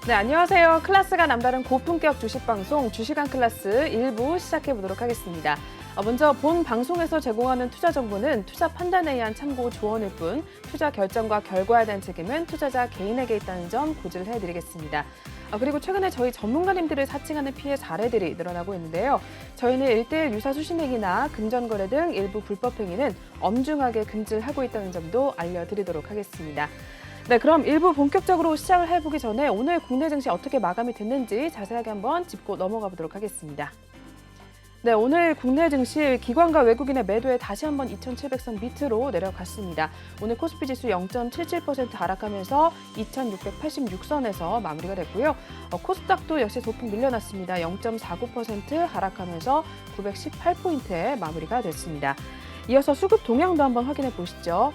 네, 안녕하세요. 클래스가 남다른 고품격 주식방송 주식한 클래스 1부 시작해보도록 하겠습니다. 먼저 본 방송에서 제공하는 투자 정보는 투자 판단에 의한 참고 조언일 뿐 투자 결정과 결과에 대한 책임은 투자자 개인에게 있다는 점 고지를 해드리겠습니다. 그리고 최근에 저희 전문가님들을 사칭하는 피해 사례들이 늘어나고 있는데요. 저희는 1:1 유사 수신행위나 금전거래 등 일부 불법 행위는 엄중하게 금지하고 있다는 점도 알려드리도록 하겠습니다. 네, 그럼 1부 본격적으로 시작을 해보기 전에 오늘 국내 증시 어떻게 마감이 됐는지 자세하게 한번 짚고 넘어가 보도록 하겠습니다. 네, 오늘 국내 증시 기관과 외국인의 매도에 다시 한번 2,700선 밑으로 내려갔습니다. 오늘 코스피 지수 0.77% 하락하면서 2,686선에서 마무리가 됐고요. 코스닥도 역시 소폭 밀려났습니다. 0.49% 하락하면서 918포인트에 마무리가 됐습니다. 이어서 수급 동향도 한번 확인해 보시죠.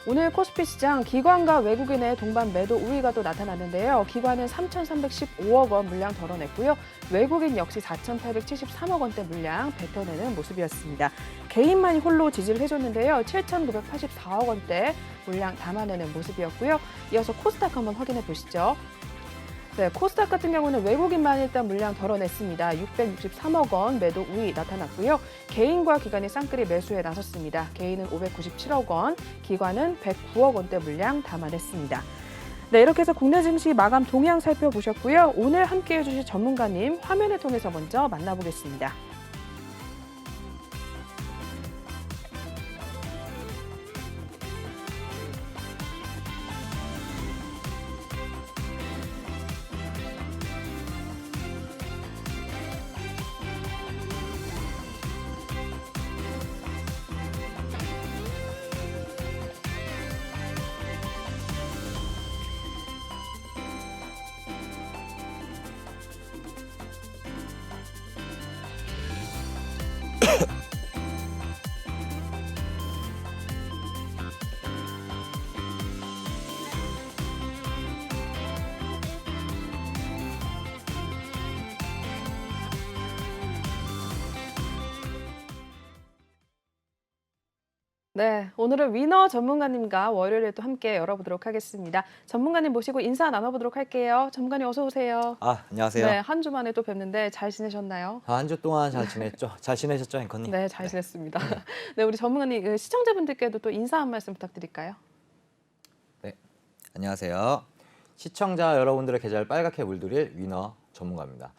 오늘 코스피 시장 기관과 외국인의 동반 매도 우위가 또 나타났는데요. 기관은 3,315억 원 물량 덜어냈고요. 외국인 역시 4,873억 원대 물량 뱉어내는 모습이었습니다. 개인만이 홀로 지지를 해줬는데요. 7,984억 원대 물량 담아내는 모습이었고요. 이어서 코스닥 한번 확인해 보시죠. 네, 코스닥 같은 경우는 외국인만 일단 물량 덜어냈습니다. 663억 원 매도 우위 나타났고요. 개인과 기관이 쌍끌이 매수에 나섰습니다. 개인은 597억 원, 기관은 109억 원대 물량 담아냈습니다. 네, 이렇게 해서 국내 증시 마감 동향 살펴보셨고요. 오늘 함께해 주실 전문가님 화면을 통해서 먼저 만나보겠습니다. 네, 오늘은 위너 전문가님과 월요일에 또 함께 열어보도록 하겠습니다. 전문가님 모시고 인사 나눠보도록 할게요. 전문가님 어서 오세요. 안녕하세요. 네, 한 주 만에 또 뵙는데 잘 지내셨나요? 한 주 동안 잘 지냈죠? 잘 지내셨죠, 앵커님? 네, 잘 지냈습니다. 네, 우리 전문가님 시청자분들께도 또 인사 한 말씀 부탁드릴까요? 네, 안녕하세요. 시청자 여러분들의 계좌를 빨갛게 물들일 위너 전문가입니다.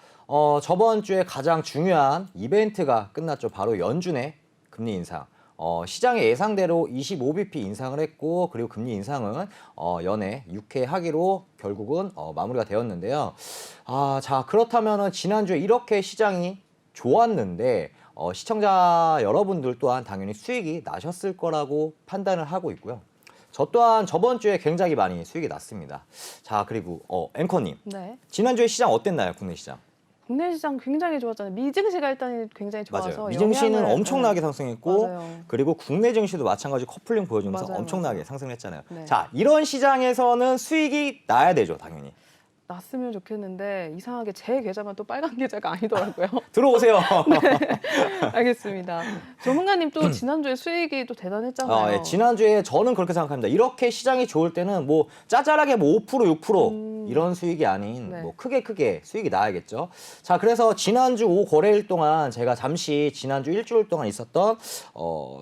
저번 주에 가장 중요한 이벤트가 끝났죠. 바로 연준의 금리 인상. 시장의 예상대로 25bp 인상을 했고, 그리고 금리 인상은 연내 6회 하기로 결국은 마무리가 되었는데요. 자, 그렇다면은 지난주에 이렇게 시장이 좋았는데 시청자 여러분들 또한 당연히 수익이 나셨을 거라고 판단을 하고 있고요. 저 또한 저번 주에 굉장히 많이 수익이 났습니다. 자, 그리고 앵커님, 네. 지난주에 시장 어땠나요, 국내 시장? 국내 시장 굉장히 좋았잖아요. 미증시가 일단 굉장히 좋아서 맞아요. 미증시는 영향을, 엄청나게 상승했고, 맞아요. 그리고 국내 증시도 마찬가지로 커플링 보여주면서 맞아요, 엄청나게 맞아요. 상승했잖아요. 네. 자, 이런 시장에서는 수익이 나야 되죠, 당연히. 났으면 좋겠는데 이상하게 제 계좌만 또 빨간 계좌가 아니더라고요. 들어오세요. 알겠습니다. 전문가님 또 지난주에 수익이 또 대단했잖아요. 예, 지난주에 저는 그렇게 생각합니다. 이렇게 시장이 좋을 때는 뭐 짜잘하게 뭐 5%, 6% 이런 수익이 아닌 네. 뭐 크게 수익이 나야겠죠. 자, 그래서 지난주 5거래일 동안 제가 잠시 지난주 일주일 동안 있었던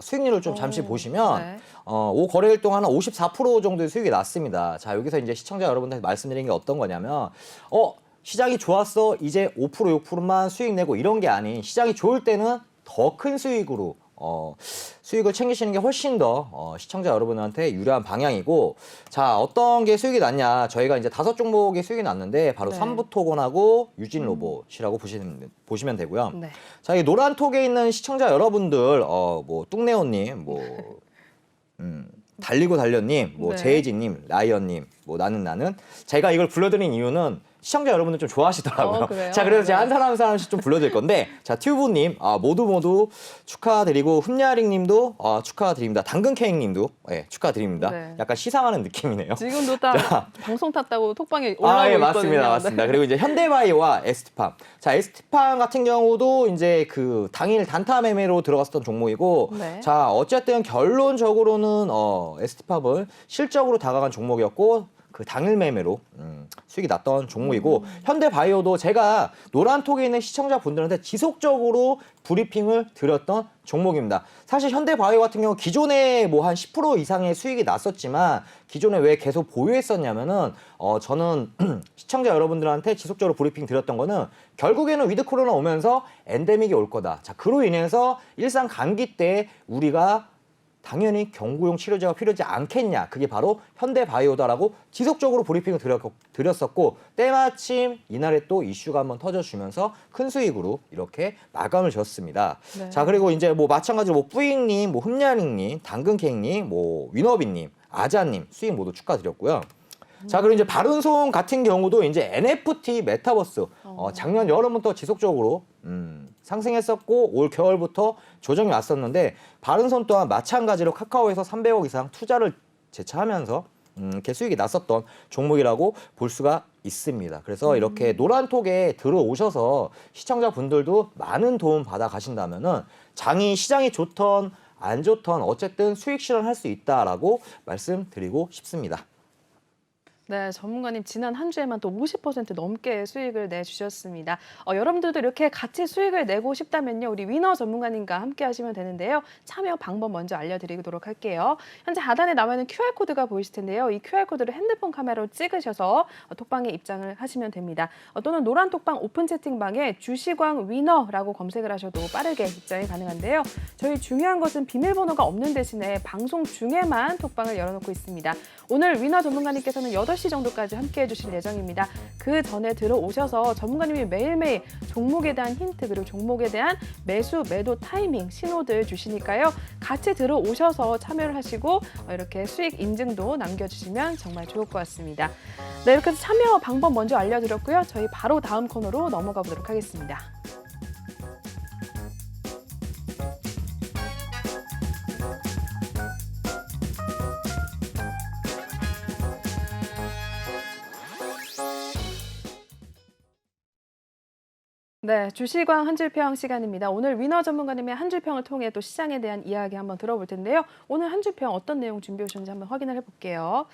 수익률을 좀 잠시 보시면 네. 5거래일 동안 한 54% 정도의 수익이 났습니다. 자, 여기서 이제 시청자 여러분들한테 말씀드린 게 어떤 거냐면 시장이 좋았어. 이제 5%, 6%만 수익 내고 이런 게 아닌 시장이 좋을 때는 더 큰 수익으로 수익을 챙기시는 게 훨씬 더 시청자 여러분한테 유리한 방향이고, 자, 어떤 게 수익이 났냐. 저희가 이제 5종목의 수익이 났는데 바로 네. 삼부토건하고 유진로봇이라고 보시면 되고요. 네. 자, 이 노란톡에 있는 시청자 여러분들 뭐 뚱네오님, 달리고 달려님, 네. 제이지님, 라이언님, 나는 제가 이걸 불러드린 이유는 시청자 여러분들 좀 좋아하시더라고요. 그래요? 자, 그래서 제가 네. 한 사람 한 사람씩 좀 불러드릴 건데, 자, 튜브님, 모두 축하드리고, 흠야링님도 축하드립니다. 당근케이크님도 축하드립니다. 네. 약간 시상하는 느낌이네요. 지금도 딱 방송 탔다고 톡방에 올라오고 예, 있거든요. 맞습니다. 네. 그리고 이제 현대바이오와 에스티팜. 자, 에스티팜 같은 경우도 이제 그 당일 단타 매매로 들어갔었던 종목이고, 네. 자, 어쨌든 결론적으로는 에스티팜은 실적으로 다가간 종목이었고, 그 당일 매매로 수익이 났던 종목이고 현대바이오도 제가 노란톡에 있는 시청자분들한테 지속적으로 브리핑을 드렸던 종목입니다. 사실 현대바이오 같은 경우 기존에 뭐 한 10% 이상의 수익이 났었지만 기존에 왜 계속 보유했었냐면은 저는 시청자 여러분들한테 지속적으로 브리핑 드렸던 거는 결국에는 위드 코로나 오면서 엔데믹이 올 거다. 자, 그로 인해서 일상 감기 때 우리가 당연히 경구용 치료제가 필요하지 않겠냐. 그게 바로 현대바이오다라고 지속적으로 브리핑을 드렸었고 때마침 이날에 또 이슈가 한번 터져주면서 큰 수익으로 이렇게 마감을 지었습니다. 네. 자, 그리고 이제 뭐 마찬가지로 뭐 뿌잉님, 뭐 흠냐링님, 당근케이크님, 뭐 위너비님, 아자님 수익 모두 축하드렸고요. 자, 그리고 이제 바른손 같은 경우도 이제 NFT 메타버스 작년 여름부터 지속적으로 상승했었고 올 겨울부터 조정이 왔었는데 바른손 또한 마찬가지로 카카오에서 300억 이상 투자를 재차하면서 이렇게 수익이 났었던 종목이라고 볼 수가 있습니다. 그래서 이렇게 노란톡에 들어오셔서 시청자분들도 많은 도움 받아 가신다면은 장이 시장이 좋던 안 좋던 어쨌든 수익 실현할 수 있다라고 말씀드리고 싶습니다. 네, 전문가님 지난 한 주에만 또 50% 넘게 수익을 내주셨습니다. 여러분들도 이렇게 같이 수익을 내고 싶다면요. 우리 위너 전문가님과 함께 하시면 되는데요. 참여 방법 먼저 알려드리도록 할게요. 현재 하단에 나와 있는 QR코드가 보이실 텐데요. 이 QR코드를 핸드폰 카메라로 찍으셔서 톡방에 입장을 하시면 됩니다. 또는 노란 톡방 오픈 채팅방에 주시광 위너라고 검색을 하셔도 빠르게 입장이 가능한데요. 저희 중요한 것은 비밀번호가 없는 대신에 방송 중에만 톡방을 열어놓고 있습니다. 오늘 위너 전문가님께서는 8시 정도까지 함께해 주실 예정입니다. 그 전에 들어오셔서 전문가님이 매일매일 종목에 대한 힌트 그리고 종목에 대한 매수, 매도 타이밍, 신호들 주시니까요. 같이 들어오셔서 참여를 하시고 이렇게 수익 인증도 남겨주시면 정말 좋을 것 같습니다. 네, 이렇게 해서 참여 방법 먼저 알려드렸고요. 저희 바로 다음 코너로 넘어가 보도록 하겠습니다. 네, 주시광 한 줄평 시간입니다. 오늘 위너 전문가님의 한 줄평을 통해 또 시장에 대한 이야기 한번 들어볼 텐데요. 오늘 한 줄평 어떤 내용 준비해 오셨는지 한번 확인을 해볼게요.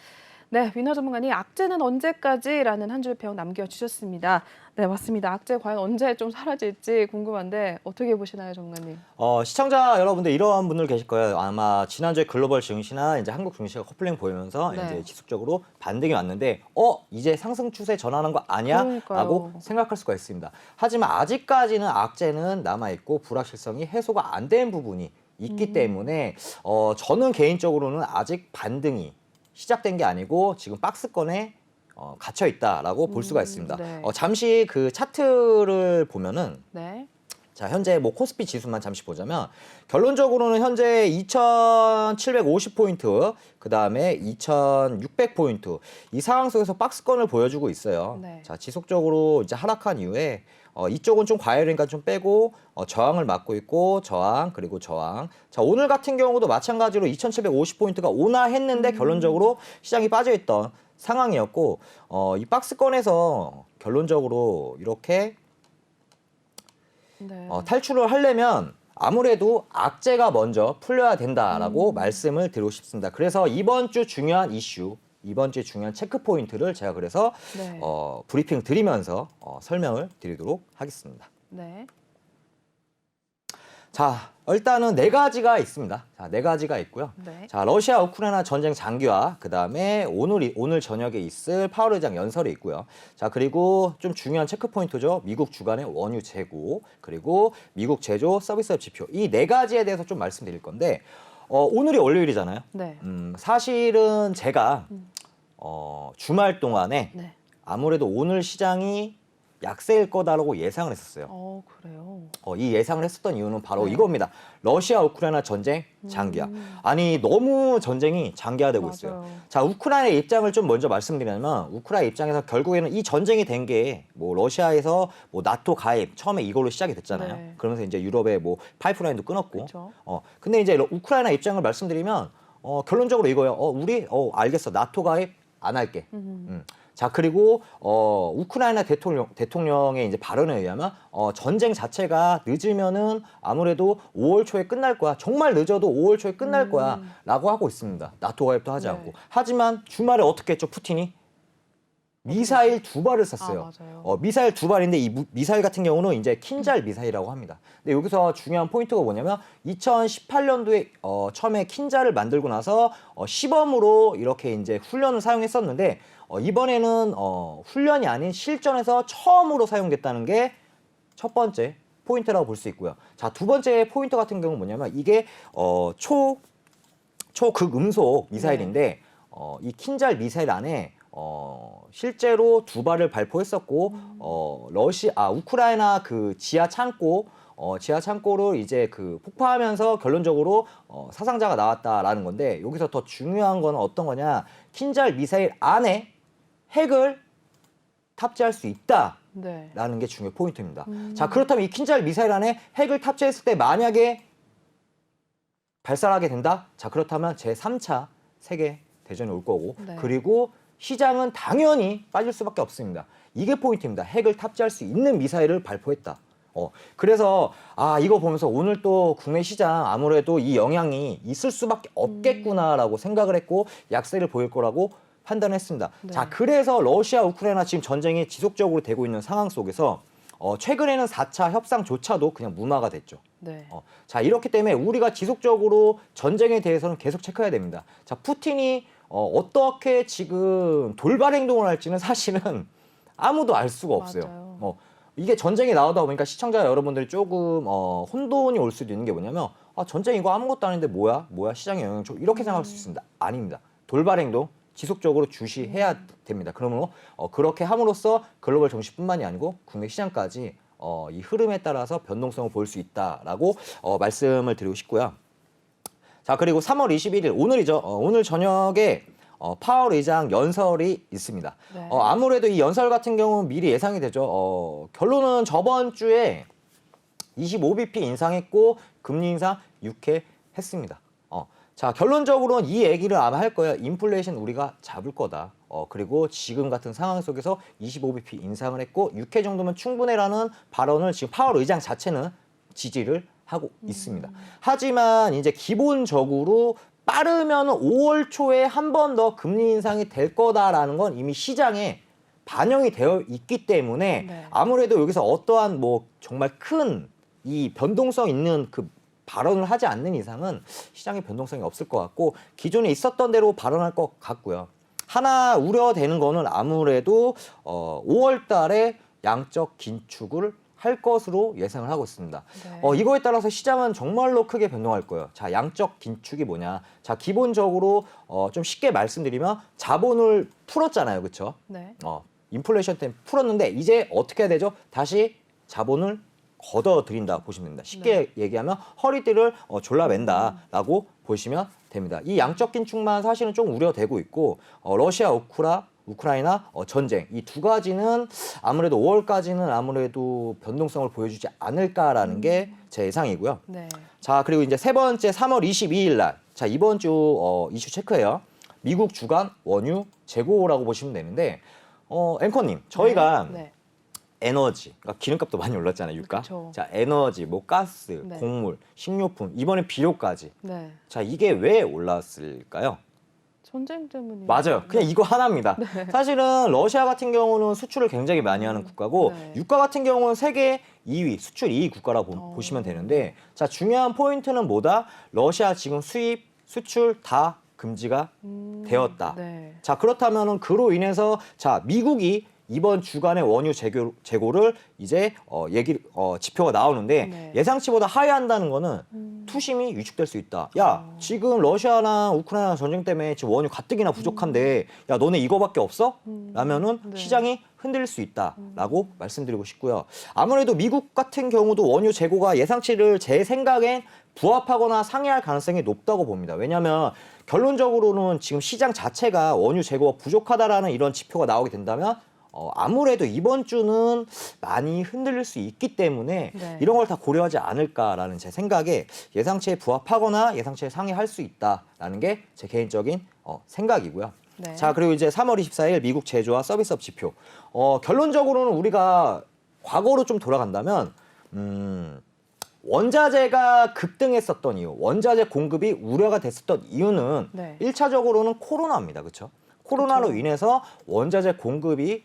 네, 위너 전문가님, 악재는 언제까지라는 한 줄평 남겨주셨습니다. 네, 맞습니다. 악재 과연 언제 좀 사라질지 궁금한데 어떻게 보시나요, 전문가님? 시청자 여러분들 이러한 분들 계실 거예요. 아마 지난주에 글로벌 증시나 이제 한국 증시가 커플링 보이면서 네. 이제 지속적으로 반등이 왔는데 이제 상승 추세 전환한 거 아니야? 그러니까요. 라고 생각할 수가 있습니다. 하지만 아직까지는 악재는 남아있고 불확실성이 해소가 안 된 부분이 있기 때문에 저는 개인적으로는 아직 반등이 시작된 게 아니고 지금 박스권에 갇혀 있다라고 볼 수가 있습니다. 네. 잠시 그 차트를 보면은 네. 자, 현재 뭐 코스피 지수만 잠시 보자면 결론적으로는 현재 2,750포인트, 그다음에 2,600포인트 이 상황 속에서 박스권을 보여주고 있어요. 네. 자, 지속적으로 이제 하락한 이후에 이쪽은 좀 과열이니까 좀 빼고 저항을 맞고 있고 저항 그리고 저항. 자, 오늘 같은 경우도 마찬가지로 2,750포인트가 오나 했는데 결론적으로 시장이 빠져 있던 상황이었고 이 박스권에서 결론적으로 이렇게 네. 탈출을 하려면 아무래도 악재가 먼저 풀려야 된다라고 말씀을 드리고 싶습니다. 그래서 이번 주 중요한 이슈, 이번 주에 중요한 체크 포인트를 제가 그래서 네. 브리핑 드리면서 설명을 드리도록 하겠습니다. 네. 자, 일단은 네 가지가 있습니다. 자, 네 가지가 있고요. 네. 자, 러시아 우크라이나 전쟁 장기화, 그다음에 오늘 저녁에 있을 파월 의장 연설이 있고요. 자, 그리고 좀 중요한 체크 포인트죠. 미국 주간의 원유 재고, 그리고 미국 제조 서비스업 지표. 이 네 가지에 대해서 좀 말씀드릴 건데 오늘이 월요일이잖아요. 네. 사실은 제가 주말 동안에 네. 아무래도 오늘 시장이 약세일 거다라고 예상을 했었어요. 그래요. 이 예상을 했었던 이유는 바로 네. 이겁니다. 러시아 우크라이나 전쟁 장기화. 아니 너무 전쟁이 장기화되고 있어요. 맞아요. 자, 우크라이나의 입장을 좀 먼저 말씀드리면 우크라이나 입장에서 결국에는 이 전쟁이 된 게 뭐 러시아에서 뭐 나토 가입 처음에 이걸로 시작이 됐잖아요. 네. 그러면서 이제 유럽의 뭐 파이프라인도 끊었고. 그쵸. 근데 이제 우크라이나 입장을 말씀드리면 결론적으로 이거예요. 우리 알겠어. 나토 가입 안 할게. 자, 그리고 우크라이나 대통령의 이제 발언에 의하면 전쟁 자체가 늦으면은 아무래도 5월 초에 끝날 거야. 정말 늦어도 5월 초에 끝날 거야라고 하고 있습니다. 나토 가입도 하지 네. 않고. 하지만 주말에 어떻게 했죠, 푸틴이? 미사일 2발을 쐈어요. 아, 맞아요. 미사일 2발인데 이 미사일 같은 경우는 이제 킨잘 미사일이라고 합니다. 근데 여기서 중요한 포인트가 뭐냐면 2018년도에 처음에 킨잘을 만들고 나서 시범으로 이렇게 이제 훈련을 사용했었는데 이번에는 훈련이 아닌 실전에서 처음으로 사용됐다는 게 첫 번째 포인트라고 볼 수 있고요. 자, 두 번째 포인트 같은 경우는 뭐냐면 이게 초극음속 미사일인데 이 킨잘 미사일 안에 실제로 2발을 발포했었고 우크라이나 그 지하 창고를 이제 그 폭파하면서 결론적으로 사상자가 나왔다라는 건데 여기서 더 중요한 건 어떤 거냐? 킨잘 미사일 안에 핵을 탑재할 수 있다라는 네. 게 중요 포인트입니다. 자, 그렇다면 이 킨잘 미사일 안에 핵을 탑재했을 때 만약에 발사하게 된다? 자, 그렇다면 제3차 세계 대전이 올 거고 네. 그리고 시장은 당연히 빠질 수밖에 없습니다. 이게 포인트입니다. 핵을 탑재할 수 있는 미사일을 발포했다. 그래서 이거 보면서 오늘 또 국내 시장 아무래도 이 영향이 있을 수밖에 없겠구나라고 생각을 했고 약세를 보일 거라고 판단했습니다. 네. 자, 그래서 러시아 우크라이나 지금 전쟁이 지속적으로 되고 있는 상황 속에서 최근에는 4차 협상조차도 그냥 무마가 됐죠. 네. 자, 이렇기 때문에 우리가 지속적으로 전쟁에 대해서는 계속 체크해야 됩니다. 자, 푸틴이 어떻게 지금 돌발 행동을 할지는 사실은 아무도 알 수가 없어요. 맞아요. 이게 전쟁이 나오다 보니까 시청자 여러분들이 조금 혼돈이 올 수도 있는 게 뭐냐면 전쟁 이거 아무것도 아닌데 뭐야 시장에 영향 줘 이렇게 생각할 수 있습니다. 아닙니다. 돌발 행동 지속적으로 주시해야 됩니다. 그러므로 그렇게 함으로써 글로벌 정시뿐만이 아니고 국내 시장까지 이 흐름에 따라서 변동성을 보일 수 있다라고 말씀을 드리고 싶고요. 자, 그리고 3월 21일 오늘이죠. 오늘 저녁에 파월 의장 연설이 있습니다. 네. 아무래도 이 연설 같은 경우는 미리 예상이 되죠. 결론은 저번 주에 25bp 인상했고 금리 인상 6회 했습니다. 자, 결론적으로는 이 얘기를 아마 할 거예요. 인플레이션 우리가 잡을 거다. 그리고 지금 같은 상황 속에서 25bp 인상을 했고 6회 정도면 충분해라는 발언을 지금 파월 의장 자체는 지지를 하고 있습니다. 하지만 이제 기본적으로 빠르면 5월 초에 한 번 더 금리 인상이 될 거다라는 건 이미 시장에 반영이 되어 있기 때문에 네. 아무래도 여기서 어떠한 뭐 정말 큰 이 변동성 있는 그 발언을 하지 않는 이상은 시장에 변동성이 없을 것 같고 기존에 있었던 대로 발언할 것 같고요. 하나 우려되는 거는 아무래도 5월 달에 양적 긴축을 할 것으로 예상을 하고 있습니다. 네. 이거에 따라서 시장은 정말로 크게 변동할 거예요. 자, 양적 긴축이 뭐냐? 자, 기본적으로 좀 쉽게 말씀드리면 자본을 풀었잖아요. 그렇죠? 네. 인플레이션 때문에 풀었는데 이제 어떻게 해야 되죠? 다시 자본을 걷어들인다 보시면 됩니다. 쉽게 얘기하면 허리띠를 졸라맨다라고 보시면 됩니다. 이 양적 긴축만 사실은 좀 우려되고 있고 러시아 우크라이나 전쟁 이 두 가지는 아무래도 5월까지는 아무래도 변동성을 보여주지 않을까라는 게 제 예상이고요. 네. 자, 그리고 이제 세 번째 3월 22일 날, 자, 이번 주 이슈 체크예요. 미국 주간 원유 재고라고 보시면 되는데 앵커님, 저희가 네. 에너지, 그러니까 기름값도 많이 올랐잖아요, 유가. 그쵸. 자, 에너지, 뭐 가스, 네. 곡물, 식료품, 이번에 비료까지. 네. 자, 이게 왜 올랐을까요? 전쟁 때문이 맞아요. 그냥 이거 하나입니다. 사실은 러시아 같은 경우는 수출을 굉장히 많이 하는 국가고 네. 유가 같은 경우는 세계 2위, 수출 2위 국가라고 보시면 되는데 자, 중요한 포인트는 뭐다? 러시아 지금 수입, 수출 다 금지가 되었다. 네. 자, 그렇다면은 그로 인해서 자, 미국이 이번 주간의 원유 재고를 이제 지표가 나오는데 네. 예상치보다 하회한다는 거는 투심이 위축될 수 있다. 야, 지금 러시아나 우크라이나 전쟁 때문에 지금 원유 가뜩이나 부족한데 야, 너네 이거밖에 없어? 라면은 네. 시장이 흔들릴 수 있다라고 말씀드리고 싶고요. 아무래도 미국 같은 경우도 원유 재고가 예상치를 제 생각엔 부합하거나 상회할 가능성이 높다고 봅니다. 왜냐하면 결론적으로는 지금 시장 자체가 원유 재고가 부족하다라는 이런 지표가 나오게 된다면 아무래도 이번 주는 많이 흔들릴 수 있기 때문에 네. 이런 걸 다 고려하지 않을까라는 제 생각에 예상치에 부합하거나 예상치에 상회할 수 있다라는 게 제 개인적인 생각이고요. 네. 자, 그리고 이제 3월 24일 미국 제조와 서비스업 지표. 결론적으로는 우리가 과거로 좀 돌아간다면 원자재가 급등했었던 이유, 원자재 공급이 우려가 됐었던 이유는 네. 1차적으로는 코로나입니다. 그렇죠? 코로나로 그쵸. 인해서 원자재 공급이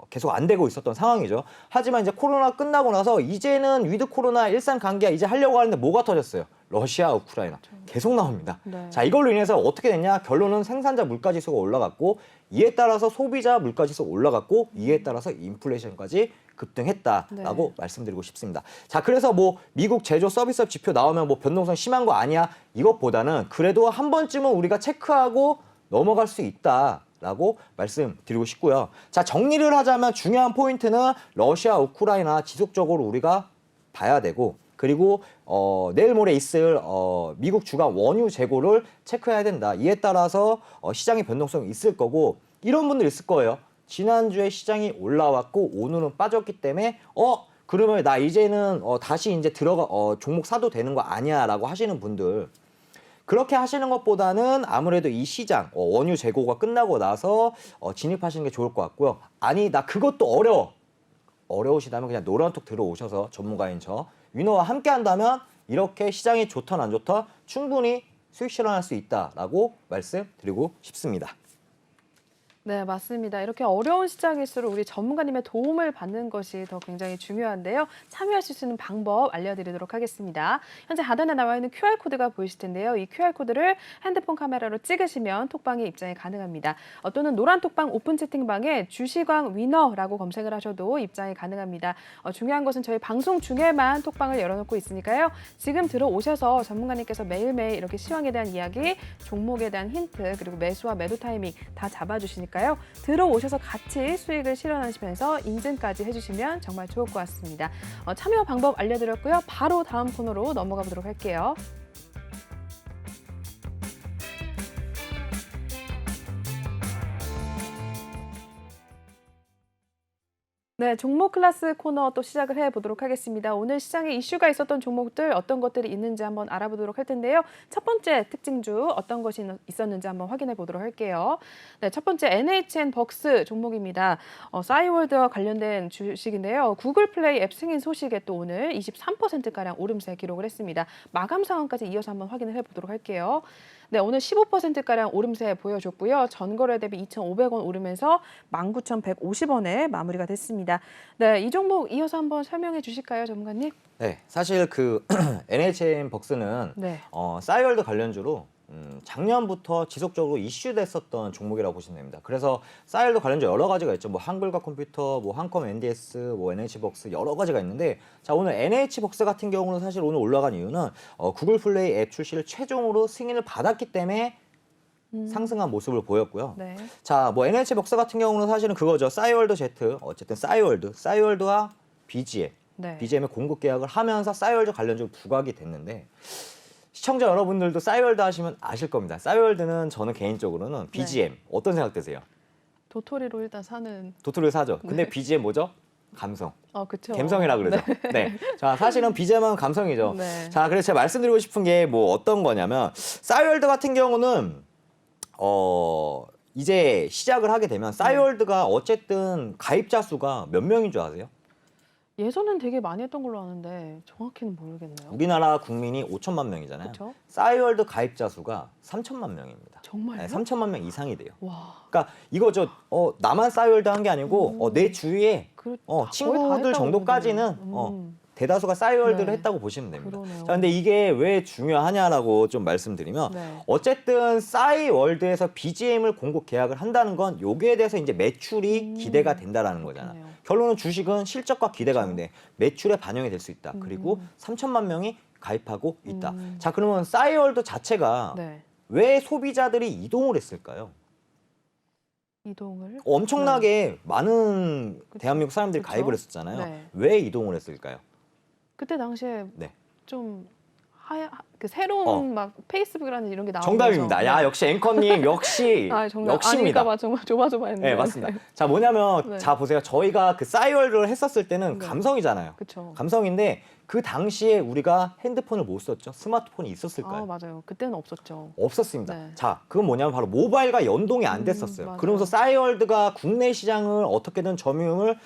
계속 안 되고 있었던 상황이죠. 하지만 이제 코로나 끝나고 나서 이제는 위드 코로나 일상 관계야 이제 하려고 하는데 뭐가 터졌어요? 러시아, 우크라이나 계속 나옵니다. 네. 자, 이걸로 인해서 어떻게 됐냐? 결론은 생산자 물가지수가 올라갔고 이에 따라서 소비자 물가지수가 올라갔고 이에 따라서 인플레이션까지 급등했다라고 네. 말씀드리고 싶습니다. 자, 그래서 뭐 미국 제조 서비스업 지표 나오면 뭐 변동성 심한 거 아니야? 이것보다는 그래도 한 번쯤은 우리가 체크하고 넘어갈 수 있다라고 말씀드리고 싶고요. 자, 정리를 하자면 중요한 포인트는 러시아, 우크라이나 지속적으로 우리가 봐야 되고 그리고 내일 모레 있을 미국 주간 원유 재고를 체크해야 된다. 이에 따라서 시장의 변동성이 있을 거고 이런 분들 있을 거예요. 지난주에 시장이 올라왔고 오늘은 빠졌기 때문에 그러면 나 이제는 다시 이제 들어가 종목 사도 되는 거 아니야라고 하시는 분들 그렇게 하시는 것보다는 아무래도 이 시장 원유 재고가 끝나고 나서 진입하시는 게 좋을 것 같고요. 아니 나 그것도 어려우시다면 그냥 노란톡 들어오셔서 전문가인 저 위너와 함께 한다면 이렇게 시장이 좋던 안 좋던 충분히 수익 실현할 수 있다라고 말씀드리고 싶습니다. 네, 맞습니다. 이렇게 어려운 시장일수록 우리 전문가님의 도움을 받는 것이 더 굉장히 중요한데요. 참여하실 수 있는 방법 알려드리도록 하겠습니다. 현재 하단에 나와 있는 QR코드가 보이실 텐데요. 이 QR코드를 핸드폰 카메라로 찍으시면 톡방에 입장이 가능합니다. 또는 노란 톡방 오픈 채팅방에 주시광 위너라고 검색을 하셔도 입장이 가능합니다. 중요한 것은 저희 방송 중에만 톡방을 열어놓고 있으니까요. 지금 들어오셔서 전문가님께서 매일매일 이렇게 시황에 대한 이야기, 종목에 대한 힌트, 그리고 매수와 매도 타이밍 다 잡아주시니까요. 들어오셔서 같이 수익을 실현하시면서 인증까지 해주시면 정말 좋을 것 같습니다. 참여 방법 알려드렸고요. 바로 다음 코너로 넘어가 보도록 할게요. 네, 종목 클래스 코너 또 시작을 해보도록 하겠습니다. 오늘 시장에 이슈가 있었던 종목들 어떤 것들이 있는지 한번 알아보도록 할 텐데요. 첫 번째 특징주 어떤 것이 있었는지 한번 확인해 보도록 할게요. 네, 첫 번째 NHN벅스 종목입니다. 싸이월드와 관련된 주식인데요. 구글 플레이 앱 승인 소식에 또 오늘 23%가량 오름세 기록을 했습니다. 마감 상황까지 이어서 한번 확인을 해보도록 할게요. 네, 오늘 15%가량 오름세 보여줬고요. 전거래 대비 2,500원 오르면서 19,150원에 마무리가 됐습니다. 네, 이 종목 이어서 한번 설명해 주실까요, 전문가님? 네, 사실 그 NHN벅스는 네. 싸이월드 관련주로 작년부터 지속적으로 이슈됐었던 종목이라고 보시면 됩니다. 그래서 싸이월드 관련주 여러 가지가 있죠. 뭐 한글과 컴퓨터, 뭐 한컴 NDS, 뭐 NH벅스 여러 가지가 있는데 자 오늘 NH벅스 같은 경우는 사실 오늘 올라간 이유는 구글 플레이 앱 출시를 최종으로 승인을 받았기 때문에 상승한 모습을 보였고요. 네. 자, 뭐 NH벅스 같은 경우는 사실은 그거죠. 싸이월드 Z, 어쨌든 싸이월드와 BGM, 네. BGM의 공급 계약을 하면서 싸이월드 관련주로 부각이 됐는데 시청자 여러분들도 싸이월드 하시면 아실 겁니다. 싸이월드는 저는 개인적으로는 BGM 어떤 생각 드세요? 도토리로 일단 사는. 도토리를 사죠. 근데 BGM 뭐죠? 감성. 그쵸. 감성이라 그러죠. 네. 자, 사실은 BGM은 감성이죠. 네. 자, 그래서 제가 말씀드리고 싶은 게 뭐 어떤 거냐면 싸이월드 같은 경우는 이제 시작을 하게 되면 싸이월드가 어쨌든 가입자 수가 몇 명인 줄 아세요? 예전엔 되게 많이 했던 걸로 아는데 정확히는 모르겠네요. 우리나라 국민이 5천만 명이잖아요. 그렇죠? 싸이월드 가입자 수가 3천만 명입니다. 정말요? 네, 3천만 명 이상이 돼요. 와. 그러니까 이거 나만 싸이월드 한 게 아니고 내 주위에 거의 다 친구들 했다고 정도까지는 그러는군요. 대다수가 싸이월드를 네. 했다고 보시면 됩니다. 그러네요. 자, 근데 이게 왜 중요하냐라고 좀 말씀드리면 네. 어쨌든 싸이월드에서 BGM을 공급 계약을 한다는 건 여기에 대해서 이제 매출이 기대가 된다라는 거잖아. 그렇겠네요. 결론은 주식은 실적과 기대가 있는데 매출에 반영이 될 수 있다. 그리고 3천만 명이 가입하고 있다. 자, 그러면 싸이월드 자체가 네. 왜 소비자들이 이동을 했을까요? 이동을 엄청나게 많은 대한민국 사람들이 그쵸? 가입을 했었잖아요. 네. 왜 이동을 했을까요? 그때 당시에 네. 좀 그 새로운 막 페이스북이라는 이런 게 나오면서 정답입니다. 야, 역시 앵커님 역시 정답 역시입니다. 아닐까봐 정말 조마조마했는데. 네, 맞습니다. 자, 뭐냐면 네. 자 보세요. 저희가 그 싸이월드를 했었을 때는 네. 감성이잖아요. 그렇죠. 감성인데 그 당시에 우리가 핸드폰을 못 썼죠. 스마트폰이 있었을까요? 맞아요. 그때는 없었죠. 없었습니다. 네. 자, 그건 뭐냐면 바로 모바일과 연동이 안 됐었어요. 맞아요. 그러면서 싸이월드가 국내 시장을 어떻게든 점유율을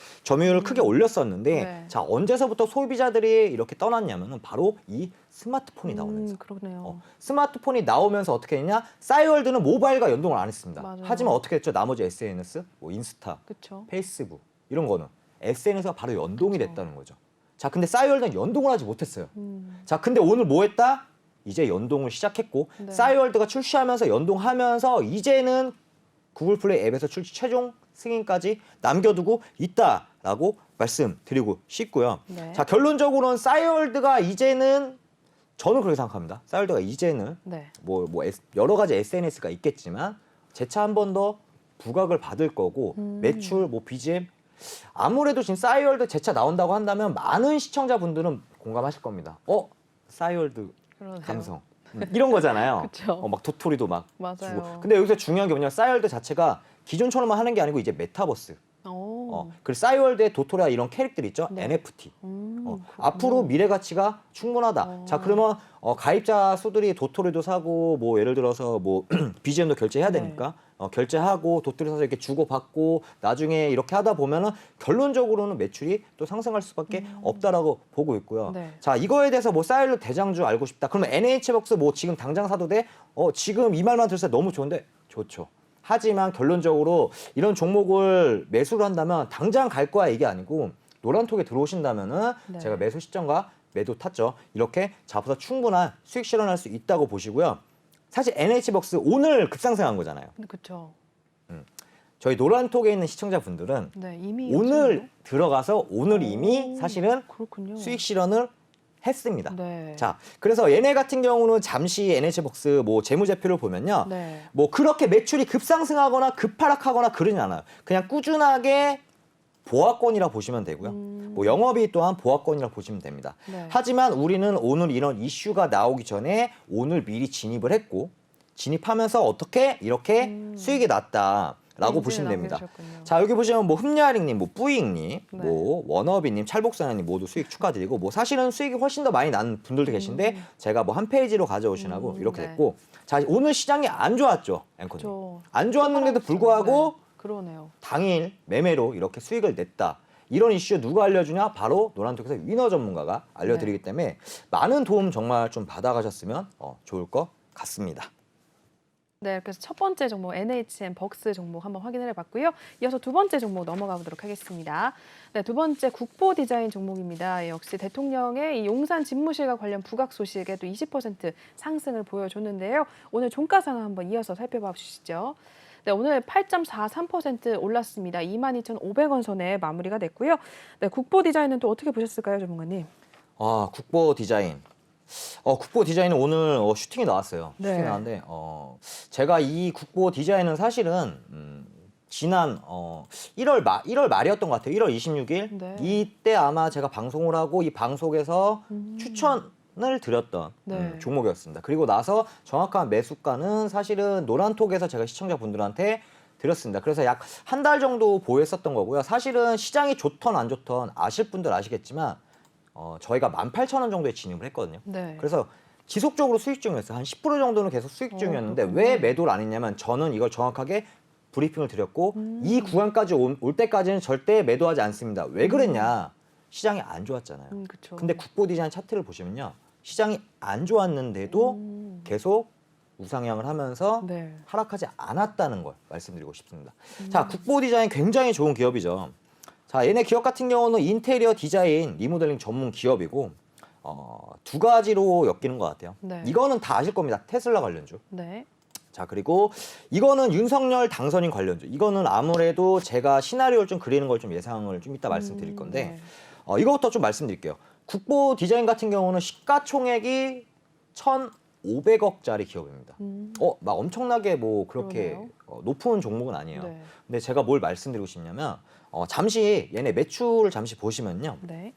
크게 올렸었는데 네. 자, 언제서부터 소비자들이 이렇게 떠났냐면은 바로 이 스마트폰이 나오는 나오면서. 그러네요. 스마트폰이 나오면서 어떻게 했냐? 싸이월드는 모바일과 연동을 안 했습니다. 맞아요. 하지만 어떻게 했죠? 나머지 SNS, 뭐 인스타, 그렇죠. 페이스북 이런 거는 SNS가 바로 연동이 그쵸. 됐다는 거죠. 자, 근데 싸이월드는 연동을 하지 못했어요. 음. 자, 근데 오늘 뭐 했다? 이제 연동을 시작했고 네. 싸이월드가 출시하면서 연동하면서 이제는 구글 플레이 앱에서 출시 최종 승인까지 남겨두고 있다라고 말씀드리고 싶고요. 네. 자, 결론적으로는 싸이월드가 이제는 저는 그렇게 생각합니다. 싸이월드가 이제는 네. 여러 가지 SNS가 있겠지만 재차 한 번 더 부각을 받을 거고 매출, BGM 아무래도 지금 싸이월드 재차 나온다고 한다면 많은 시청자분들은 공감하실 겁니다. 싸이월드 그러네요. 감성 이런 거잖아요. 그쵸. 막 도토리도 막 맞아요. 주고. 근데 여기서 중요한 게 뭐냐면 싸이월드 자체가 기존처럼만 하는 게 아니고 이제 메타버스. 오. 그리고 싸이월드의 도토리와 이런 캐릭터들 있죠. 네. NFT. 그렇군요. 앞으로 미래 가치가 충분하다. 자, 그러면 가입자 수들이 도토리도 사고 뭐 예를 들어서 뭐 BGM도 결제해야 네. 되니까 결제하고 도토리 사서 이렇게 주고 받고 나중에 이렇게 하다 보면은 결론적으로는 매출이 또 상승할 수밖에 없다라고 보고 있고요. 네. 자, 이거에 대해서 뭐 싸이월드 대장주 알고 싶다. 그러면 NH박스 뭐 지금 당장 사도 돼? 지금 이 말만 들었을 때 너무 좋은데 좋죠. 하지만 결론적으로 이런 종목을 매수를 한다면 당장 갈 거야 이게 아니고 노란톡에 들어오신다면은 네. 제가 매수 시점과 매도 타점 이렇게 잡아서 충분한 수익 실현할 수 있다고 보시고요. 사실 NH박스 오늘 급상승한 거잖아요. 그렇죠. 저희 노란톡에 있는 시청자분들은 네, 이미 오늘 요즘에요? 들어가서 오늘 이미 사실은 그렇군요. 수익 실현을 했습니다. 네. 자, 그래서 얘네 같은 경우는 잠시 NH박스 뭐 재무제표를 보면요. 네. 뭐 그렇게 매출이 급상승하거나 급하락하거나 그러진 않아요. 그냥 꾸준하게 보합권이라 보시면 되고요. 뭐 영업이익 또한 보합권이라 보시면 됩니다. 네. 하지만 우리는 오늘 이런 이슈가 나오기 전에 오늘 미리 진입을 했고 진입하면서 어떻게 이렇게 수익이 났다라고 인증을 보시면 됩니다. 남겨주셨군요. 자, 여기 보시면 뭐 흠야링님, 뭐 뿌잉님, 네. 뭐 원어비님, 찰복사님 모두 수익 축하드리고 뭐 사실은 수익이 훨씬 더 많이 난 분들도 계신데 제가 뭐 한 페이지로 가져오시라고 이렇게 네. 됐고 자, 오늘 시장이 안 좋았죠, 앵커님. 그렇죠. 안 좋았는데도 불구하고 네. 그러네요. 당일 매매로 이렇게 수익을 냈다. 이런 이슈 누가 알려주냐? 바로 노란톡에서 위너 전문가가 알려드리기 때문에 많은 도움 정말 좀 받아가셨으면 좋을 것 같습니다. 네, 그래서 첫 번째 종목 NHN 벅스 종목 한번 확인을 해봤고요. 이어서 두 번째 종목 넘어가 보도록 하겠습니다. 네, 두 번째 국보 디자인 종목입니다. 역시 대통령의 이 용산 집무실과 관련 부각 소식에 또 20% 상승을 보여줬는데요. 오늘 종가 상황 한번 이어서 살펴봐 주시죠. 네, 오늘 8.43% 올랐습니다. 22,500원 선에 마무리가 됐고요. 네, 국보 디자인은 또 어떻게 보셨을까요, 전문가님? 국보 디자인. 국보 디자인은 오늘 슈팅이 나왔어요. 네. 슈팅이 나왔는데 제가 이 국보 디자인은 사실은 지난 1월 말이었던 것 같아요. 1월 26일. 네. 이때 아마 제가 방송을 하고 이 방송에서 추천을 드렸던 네. 종목이었습니다. 그리고 나서 정확한 매수가는 사실은 노란톡에서 제가 시청자분들한테 드렸습니다. 그래서 약 한 달 정도 보유했었던 거고요. 사실은 시장이 좋던 안 좋던 아실 분들 아시겠지만 저희가 18,000원 정도에 진입을 했거든요. 네. 그래서 지속적으로 수익 중이었어요. 한 10% 정도는 계속 수익 중이었는데 그렇군요. 왜 매도를 안 했냐면 저는 이걸 정확하게 브리핑을 드렸고 이 구간까지 올 때까지는 절대 매도하지 않습니다. 왜 그랬냐? 시장이 안 좋았잖아요. 그렇죠. 근데 국보 디자인 차트를 보시면요. 시장이 안 좋았는데도 계속 우상향을 하면서 네. 하락하지 않았다는 걸 말씀드리고 싶습니다. 자, 국보 디자인 굉장히 좋은 기업이죠. 자, 얘네 기업 같은 경우는 인테리어 디자인, 리모델링 전문 기업이고 두 가지로 엮이는 것 같아요. 네. 이거는 다 아실 겁니다. 테슬라 관련주. 네. 자, 그리고 이거는 윤석열 당선인 관련주. 이거는 아무래도 제가 시나리오를 좀 그리는 걸 좀 예상을 좀 이따 말씀드릴 건데 이거부터 좀 말씀드릴게요. 국보 디자인 같은 경우는 시가총액이 1,500억짜리 기업입니다. 막 엄청나게 뭐 그렇게 그러네요. 높은 종목은 아니에요. 네. 근데 제가 뭘 말씀드리고 싶냐면 잠시 얘네 매출을 잠시 보시면요. 네.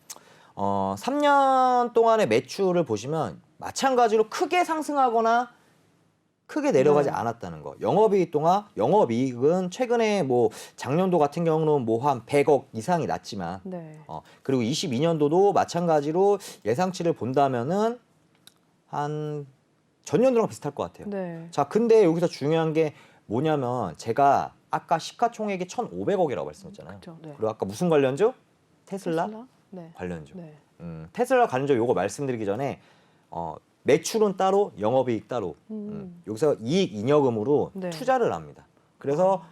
3년 동안의 매출을 보시면 마찬가지로 크게 상승하거나 크게 내려가지 네. 않았다는 거. 영업이익은 최근에 뭐 작년도 같은 경우는 뭐 한 100억 이상이 났지만 네. 그리고 22년도도 마찬가지로 예상치를 본다면은 한 전년도랑 비슷할 것 같아요. 네. 자, 근데 여기서 중요한 게 뭐냐면 제가 아까 시가총액이 1,500억이라고 말씀했잖아요. 그렇죠. 네. 그리고 아까 무슨 관련주? 테슬라 네. 관련주. 네. 테슬라 관련주 요거 말씀드리기 전에 매출은 따로, 영업이익 따로. 여기서 이익 잉여금으로 네. 투자를 합니다. 그래서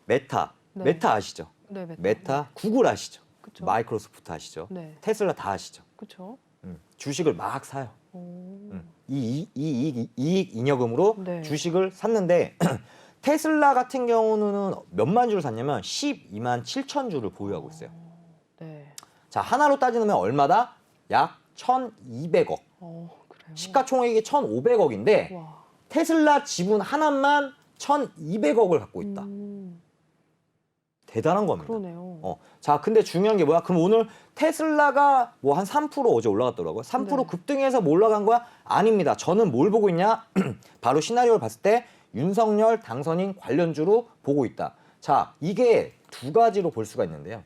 메타, 네. 메타 아시죠? 네, 메타, 구글 아시죠? 그쵸. 마이크로소프트 아시죠? 네. 테슬라 다 아시죠? 그렇죠. 주식을 막 사요. 오. 이 이익 잉여금으로 네. 주식을 샀는데 테슬라 같은 경우는 몇만 주를 샀냐면 12만 7천 주를 보유하고 있어요. 네. 자, 하나로 따지면 얼마다? 약 1,200억. 그래요. 시가총액이 1,500억인데 와. 테슬라 지분 하나만 1,200억을 갖고 있다. 대단한 겁니다. 그러네요. 자, 근데 중요한 게 뭐야? 그럼 오늘 테슬라가 뭐 한 3% 어제 올라갔더라고요. 3% 네. 급등해서 뭐 올라간 거야? 아닙니다. 저는 뭘 보고 있냐? 바로 시나리오를 봤을 때 윤석열 당선인 관련주로 보고 있다. 자, 이게 두 가지로 볼 수가 있는데요.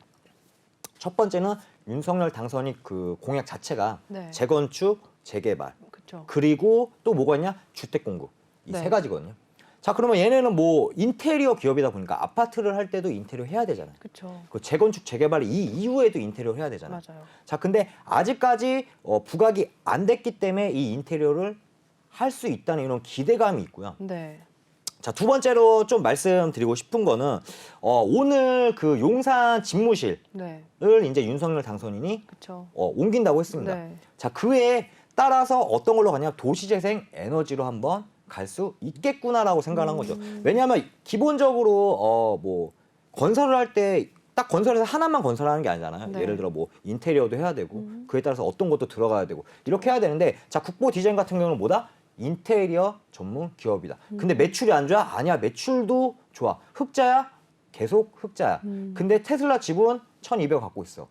첫 번째는 윤석열 당선인 그 공약 자체가 네. 재건축, 재개발, 그렇죠. 그리고 또 뭐가 있냐? 주택 공급. 이 네. 세 가지거든요. 자, 그러면 얘네는 뭐 인테리어 기업이다 보니까 아파트를 할 때도 인테리어 해야 되잖아요. 그렇죠. 그 재건축, 재개발 이 이후에도 인테리어 해야 되잖아요. 맞아요. 자, 근데 아직까지 부각이 안 됐기 때문에 이 인테리어를 할 수 있다는 이런 기대감이 있고요. 네. 자, 두 번째로 좀 말씀드리고 싶은 거는 오늘 그 용산 집무실을 네. 이제 윤석열 당선인이 그렇죠. 옮긴다고 했습니다. 네. 자, 그에 따라서 어떤 걸로 가냐? 도시재생 에너지로 한번 갈 수 있겠구나라고 생각한 거죠. 왜냐하면 기본적으로 뭐 건설을 할 때 딱 건설해서 하나만 건설하는 게 아니잖아요. 네. 예를 들어 뭐 인테리어도 해야 되고 그에 따라서 어떤 것도 들어가야 되고 이렇게 해야 되는데 자, 국보 디자인 같은 경우는 뭐다? 인테리어 전문 기업이다. 근데 매출이 안 좋아? 아니야. 매출도 좋아. 흑자야? 계속 흑자야. 근데 테슬라 지분 1,200 갖고 있어.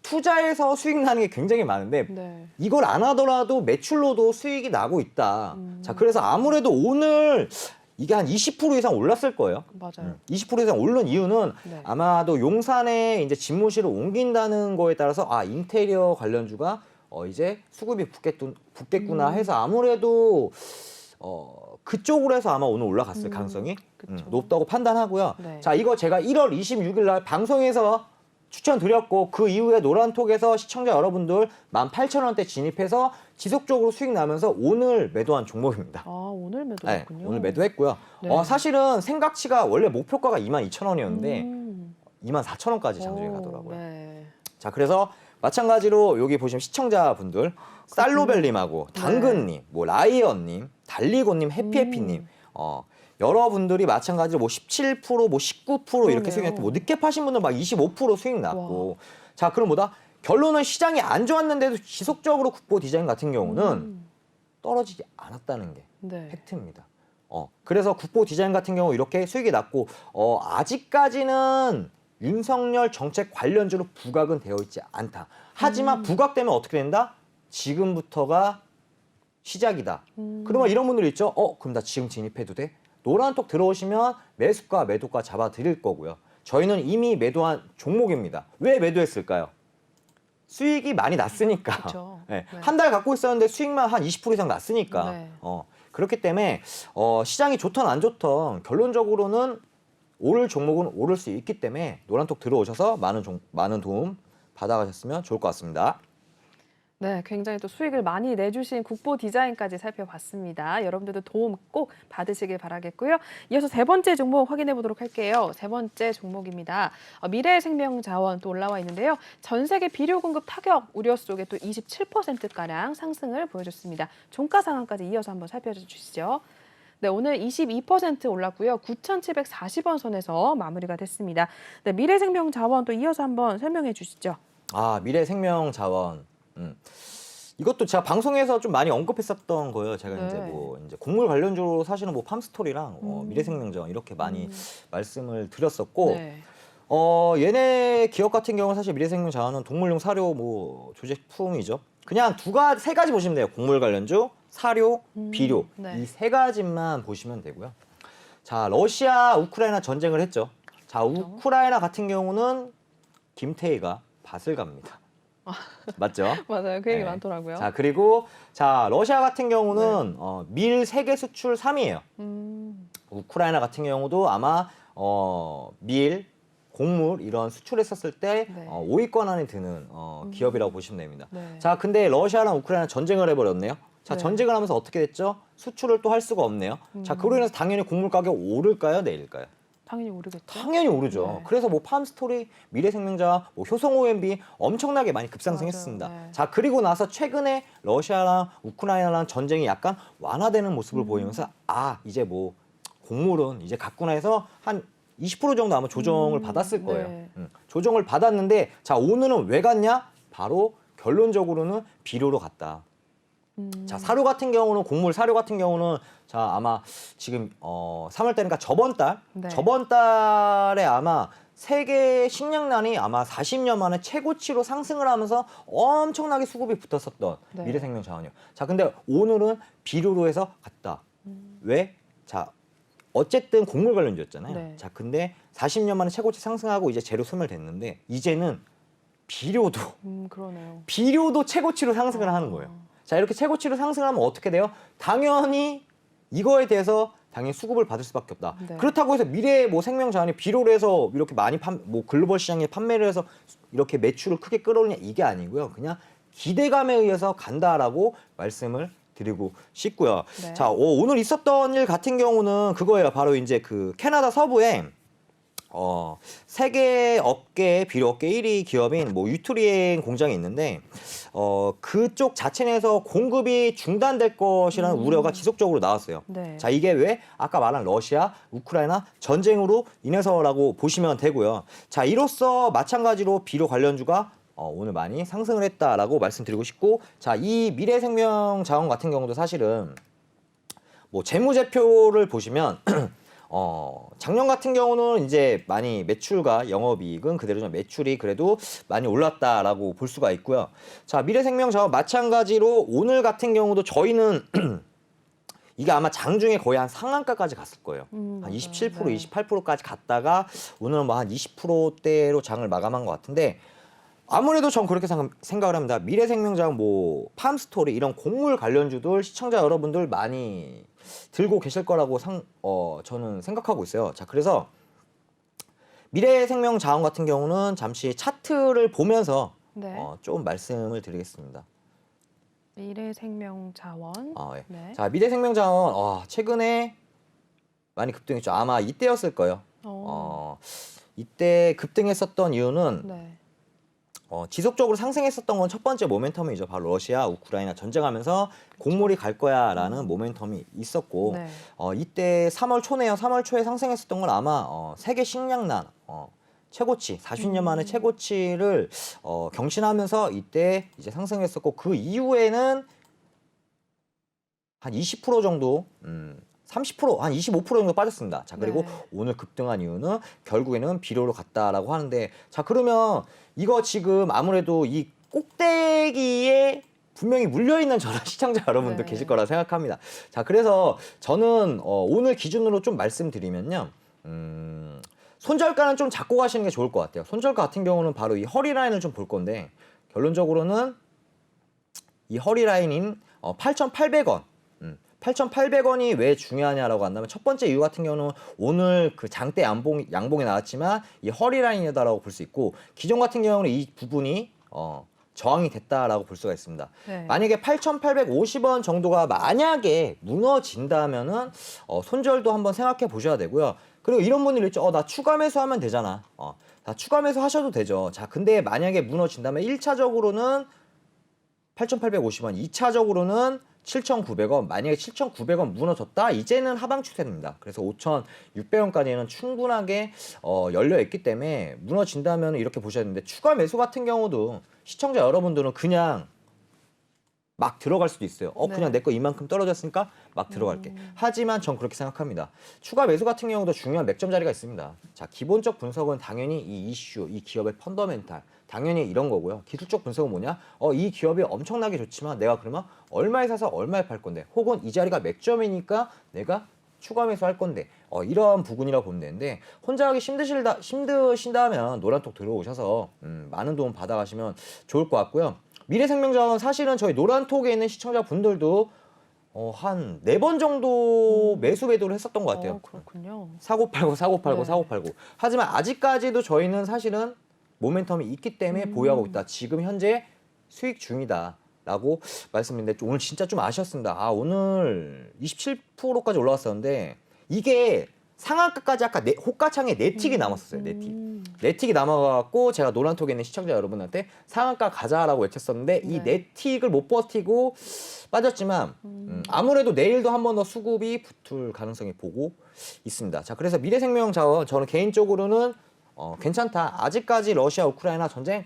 투자해서 수익 나는 게 굉장히 많은데 네. 이걸 안 하더라도 매출로도 수익이 나고 있다. 자, 그래서 아무래도 오늘 이게 한 20% 이상 올랐을 거예요. 맞아요. 20% 이상 오른 이유는 네. 아마도 용산에 이제 집무실을 옮긴다는 거에 따라서 인테리어 관련주가 이제 수급이 붙겠구나 해서 아무래도 그쪽으로 해서 아마 오늘 올라갔을 가능성이 그쵸. 높다고 판단하고요. 네. 자, 이거 제가 1월 26일 날 방송에서 추천드렸고 그 이후에 노란톡에서 시청자 여러분들 18,000원대 진입해서 지속적으로 수익 나면서 오늘 매도한 종목입니다. 오늘 네, 매도했군요. 오늘 매도했고요. 네. 사실은 생각치가 원래 목표가가 22,000원이었는데 24,000원까지 장중에 오, 가더라고요. 네. 자, 그래서 마찬가지로 여기 보시면 시청자분들 살로벨님하고 당근님, 뭐 라이언님, 달리고님, 해피해피님, 여러분들이 마찬가지로 뭐 17%, 뭐 19% 이렇게 그러네요. 수익 났고, 뭐 늦게 파신 분들 막 25% 수익 났고, 자, 그럼 뭐다? 결론은 시장이 안 좋았는데도 지속적으로 국보 디자인 같은 경우는 떨어지지 않았다는 게 네. 팩트입니다. 그래서 국보 디자인 같은 경우 이렇게 수익이 났고, 아직까지는 윤석열 정책 관련주로 부각은 되어 있지 않다. 하지만 부각되면 어떻게 된다? 지금부터가 시작이다. 그러면 이런 분들 있죠? 그럼 나 지금 진입해도 돼? 노란톡 들어오시면 매수가, 매도가 잡아 드릴 거고요. 저희는 이미 매도한 종목입니다. 왜 매도했을까요? 수익이 많이 났으니까. 그쵸. 네. 네. 한 달 갖고 있었는데 수익만 한 20% 이상 났으니까. 네. 그렇기 때문에 시장이 좋든 안 좋든 결론적으로는 오를 종목은 오를 수 있기 때문에 노란톡 들어오셔서 많은 도움 받아가셨으면 좋을 것 같습니다. 네, 굉장히 또 수익을 많이 내주신 국보 디자인까지 살펴봤습니다. 여러분들도 도움 꼭 받으시길 바라겠고요. 이어서 세 번째 종목 확인해 보도록 할게요. 세 번째 종목입니다. 미래생명자원 또 올라와 있는데요. 전 세계 비료 공급 타격 우려 속에 또 27%가량 상승을 보여줬습니다. 종가 상황까지 이어서 한번 살펴주시죠. 네, 오늘 22% 올랐고요. 9,740원 선에서 마무리가 됐습니다. 네, 미래생명자원 또 이어서 한번 설명해 주시죠. 미래생명자원. 이것도 제가 방송에서 좀 많이 언급했었던 거예요. 제가 네. 이제 곡물 관련주로 사실은 뭐 팜스토리랑 미래생명자원 이렇게 많이 말씀을 드렸었고, 네. 얘네 기업 같은 경우는 사실 미래생명자원은 동물용 사료 뭐 조제품이죠. 그냥 세 가지 보시면 돼요. 곡물 관련주, 사료, 비료. 네. 이 세 가지만 보시면 되고요. 자, 러시아, 우크라이나 전쟁을 했죠. 자, 우크라이나 같은 경우는 김태희가 밭을 갑니다. 맞죠? 맞아요. 그 얘기 네. 많더라고요. 자, 그리고 러시아 같은 경우는 밀 세계 수출 3위예요. 우크라이나 같은 경우도 아마 밀, 곡물 이런 수출했었을 때 네. 5위권 안에 드는 기업이라고 보시면 됩니다. 네. 자, 근데 러시아랑 우크라이나 전쟁을 해버렸네요. 자, 네. 전쟁을 하면서 어떻게 됐죠? 수출을 또 할 수가 없네요. 자, 그로 인해서 당연히 곡물 가격 오를까요, 내릴까요? 당연히 오르겠죠. 당연히 오르죠. 네. 그래서 뭐 팜스토리, 미래생명자, 뭐 효성 OMB 엄청나게 많이 급상승했습니다. 맞아요. 네. 자, 그리고 나서 최근에 러시아랑 우크라이나랑 전쟁이 약간 완화되는 모습을 보이면서 이제 뭐 곡물은 이제 갔구나 해서 한 20% 정도 아마 조정을 받았을 거예요. 네. 조정을 받았는데 자, 오늘은 왜 갔냐? 바로 결론적으로는 비료로 갔다. 자, 사료 같은 경우는 곡물 사료 같은 경우는 자, 아마 지금 3월 달이니까 네. 저번 달에 아마 세계 식량난이 아마 40년 만에 최고치로 상승을 하면서 엄청나게 수급이 붙었었던 네. 미래생명 자원이요. 자, 근데 오늘은 비료로 해서 갔다. 왜? 자, 어쨌든 곡물 관련주였잖아요. 네. 자, 근데 40년 만에 최고치 상승하고 이제 재료 소멸됐는데 이제는 비료도 그러네요. 비료도 최고치로 상승을 하는 거예요. 자, 이렇게 최고치로 상승하면 어떻게 돼요? 당연히 이거에 대해서 당연히 수급을 받을 수밖에 없다. 네. 그렇다고 해서 미래 뭐 생명 자원이 비료로 해서 이렇게 많이 뭐 글로벌 시장에 판매를 해서 이렇게 매출을 크게 끌어올리냐 이게 아니고요. 그냥 기대감에 의해서 간다라고 말씀을 드리고 싶고요. 네. 자, 오늘 있었던 일 같은 경우는 그거예요. 바로 이제 그 캐나다 서부에 세계 업계 비료 업계 1위 기업인 뭐 유트리행 공장이 있는데 그쪽 자체 내에서 공급이 중단될 것이라는 우려가 지속적으로 나왔어요. 네. 자, 이게 왜 아까 말한 러시아, 우크라이나 전쟁으로 인해서라고 보시면 되고요. 자, 이로써 마찬가지로 비료 관련주가 오늘 많이 상승을 했다라고 말씀드리고 싶고, 자, 이 미래생명 자원 같은 경우도 사실은 뭐 재무제표를 보시면 작년 같은 경우는 이제 많이 매출과 영업이익은 그대로지만 매출이 그래도 많이 올랐다라고 볼 수가 있고요. 자, 미래생명자원 마찬가지로 오늘 같은 경우도 저희는 이게 아마 장중에 거의 한 상한가까지 갔을 거예요. 한 27%, 네. 28%까지 갔다가 오늘은 뭐 한 20%대로 장을 마감한 것 같은데 아무래도 전 그렇게 생각을 합니다. 미래생명자원 뭐 팜스토리 이런 곡물 관련주들 시청자 여러분들 많이 들고 계실 거라고 저는 생각하고 있어요. 자, 그래서 미래생명자원 같은 경우는 잠시 차트를 보면서 네. 좀 말씀을 드리겠습니다. 미래생명자원. 예. 네. 자, 미래생명자원 최근에 많이 급등했죠. 아마 이때였을 거예요. 이때 급등했었던 이유는 네. 지속적으로 상승했었던 건 첫 번째 모멘텀이죠. 바로 러시아, 우크라이나 전쟁하면서 곡물이 갈 거야라는 모멘텀이 있었고 네. 이때 3월 초네요. 3월 초에 상승했었던 건 아마 세계 식량난 최고치 40년 만에 최고치를 경신하면서 이때 이제 상승했었고 그 이후에는 한 20% 정도 30%, 한 25% 정도 빠졌습니다. 자, 그리고 네. 오늘 급등한 이유는 결국에는 비료로 갔다라고 하는데 자, 그러면 이거 지금 아무래도 이 꼭대기에 분명히 물려있는 저런 시청자 여러분들 네. 계실 거라 생각합니다. 자, 그래서 저는 오늘 기준으로 좀 말씀드리면요. 손절가는 좀 잡고 가시는 게 좋을 것 같아요. 손절가 같은 경우는 바로 이 허리 라인을 좀 볼 건데 결론적으로는 이 허리 라인인 8,800원 8,800원이 왜 중요하냐라고 한다면 첫 번째 이유 같은 경우는 오늘 그 장대 양봉이 나왔지만 이 허리 라인이다라고 볼 수 있고 기존 같은 경우는 이 부분이 저항이 됐다라고 볼 수가 있습니다. 네. 만약에 8,850원 정도가 만약에 무너진다면은 손절도 한번 생각해 보셔야 되고요. 그리고 이런 분들이 있죠. 나 추가 매수하면 되잖아. 다 추가 매수 하셔도 되죠. 자, 근데 만약에 무너진다면 1차적으로는 8,850원, 2차적으로는 7,900원, 만약에 7,900원 무너졌다, 이제는 하방 추세입니다. 그래서 5,600원까지는 충분하게 열려 있기 때문에 무너진다면 이렇게 보셔야 되는데 추가 매수 같은 경우도 시청자 여러분들은 그냥 막 들어갈 수도 있어요. 그냥 내 거 이만큼 떨어졌으니까 막 들어갈게. 하지만 전 그렇게 생각합니다. 추가 매수 같은 경우도 중요한 맥점 자리가 있습니다. 자, 기본적 분석은 당연히 이 이슈, 이 기업의 펀더멘탈, 당연히 이런 거고요. 기술적 분석은 뭐냐? 이 기업이 엄청나게 좋지만 내가 그러면 얼마에 사서 얼마에 팔 건데, 혹은 이 자리가 맥점이니까 내가 추가 매수할 건데, 이러한 부분이라고 보면 되는데 혼자 하기 힘드신다면 노란톡 들어오셔서 많은 도움 받아가시면 좋을 것 같고요. 미래생명자원 사실은 저희 노란톡에 있는 시청자분들도 한 4번 정도 매수 매도를 했었던 것 같아요. 그렇군요. 사고 팔고 사고 팔고 네. 사고 팔고. 하지만 아직까지도 저희는 사실은 모멘텀이 있기 때문에 보유하고 있다. 지금 현재 수익 중이다. 라고 말씀드렸는데 오늘 진짜 좀 아쉬웠습니다. 아, 오늘 27%까지 올라왔었는데 이게 상한가까지 아까 호가창에 네 틱이 남았었어요. 네 틱. 네 틱이 남아갖고 제가 노란톡에 있는 시청자 여러분한테 상한가 가자라고 외쳤었는데 이 네 틱을 못 버티고 빠졌지만 아무래도 내일도 한 번 더 수급이 붙을 가능성이 보고 있습니다. 자, 그래서 미래생명자원 저는 개인적으로는 괜찮다. 아직까지 러시아 우크라이나 전쟁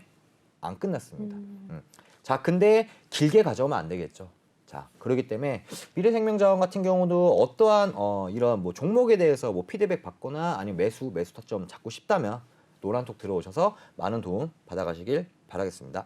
안 끝났습니다. 자, 근데 길게 가져오면 안 되겠죠. 자, 그렇기 때문에 미래생명자원 같은 경우도 어떠한 이런 뭐 종목에 대해서 뭐 피드백 받거나 아니면 매수 타점 잡고 싶다면 노란톡 들어오셔서 많은 도움 받아가시길 바라겠습니다.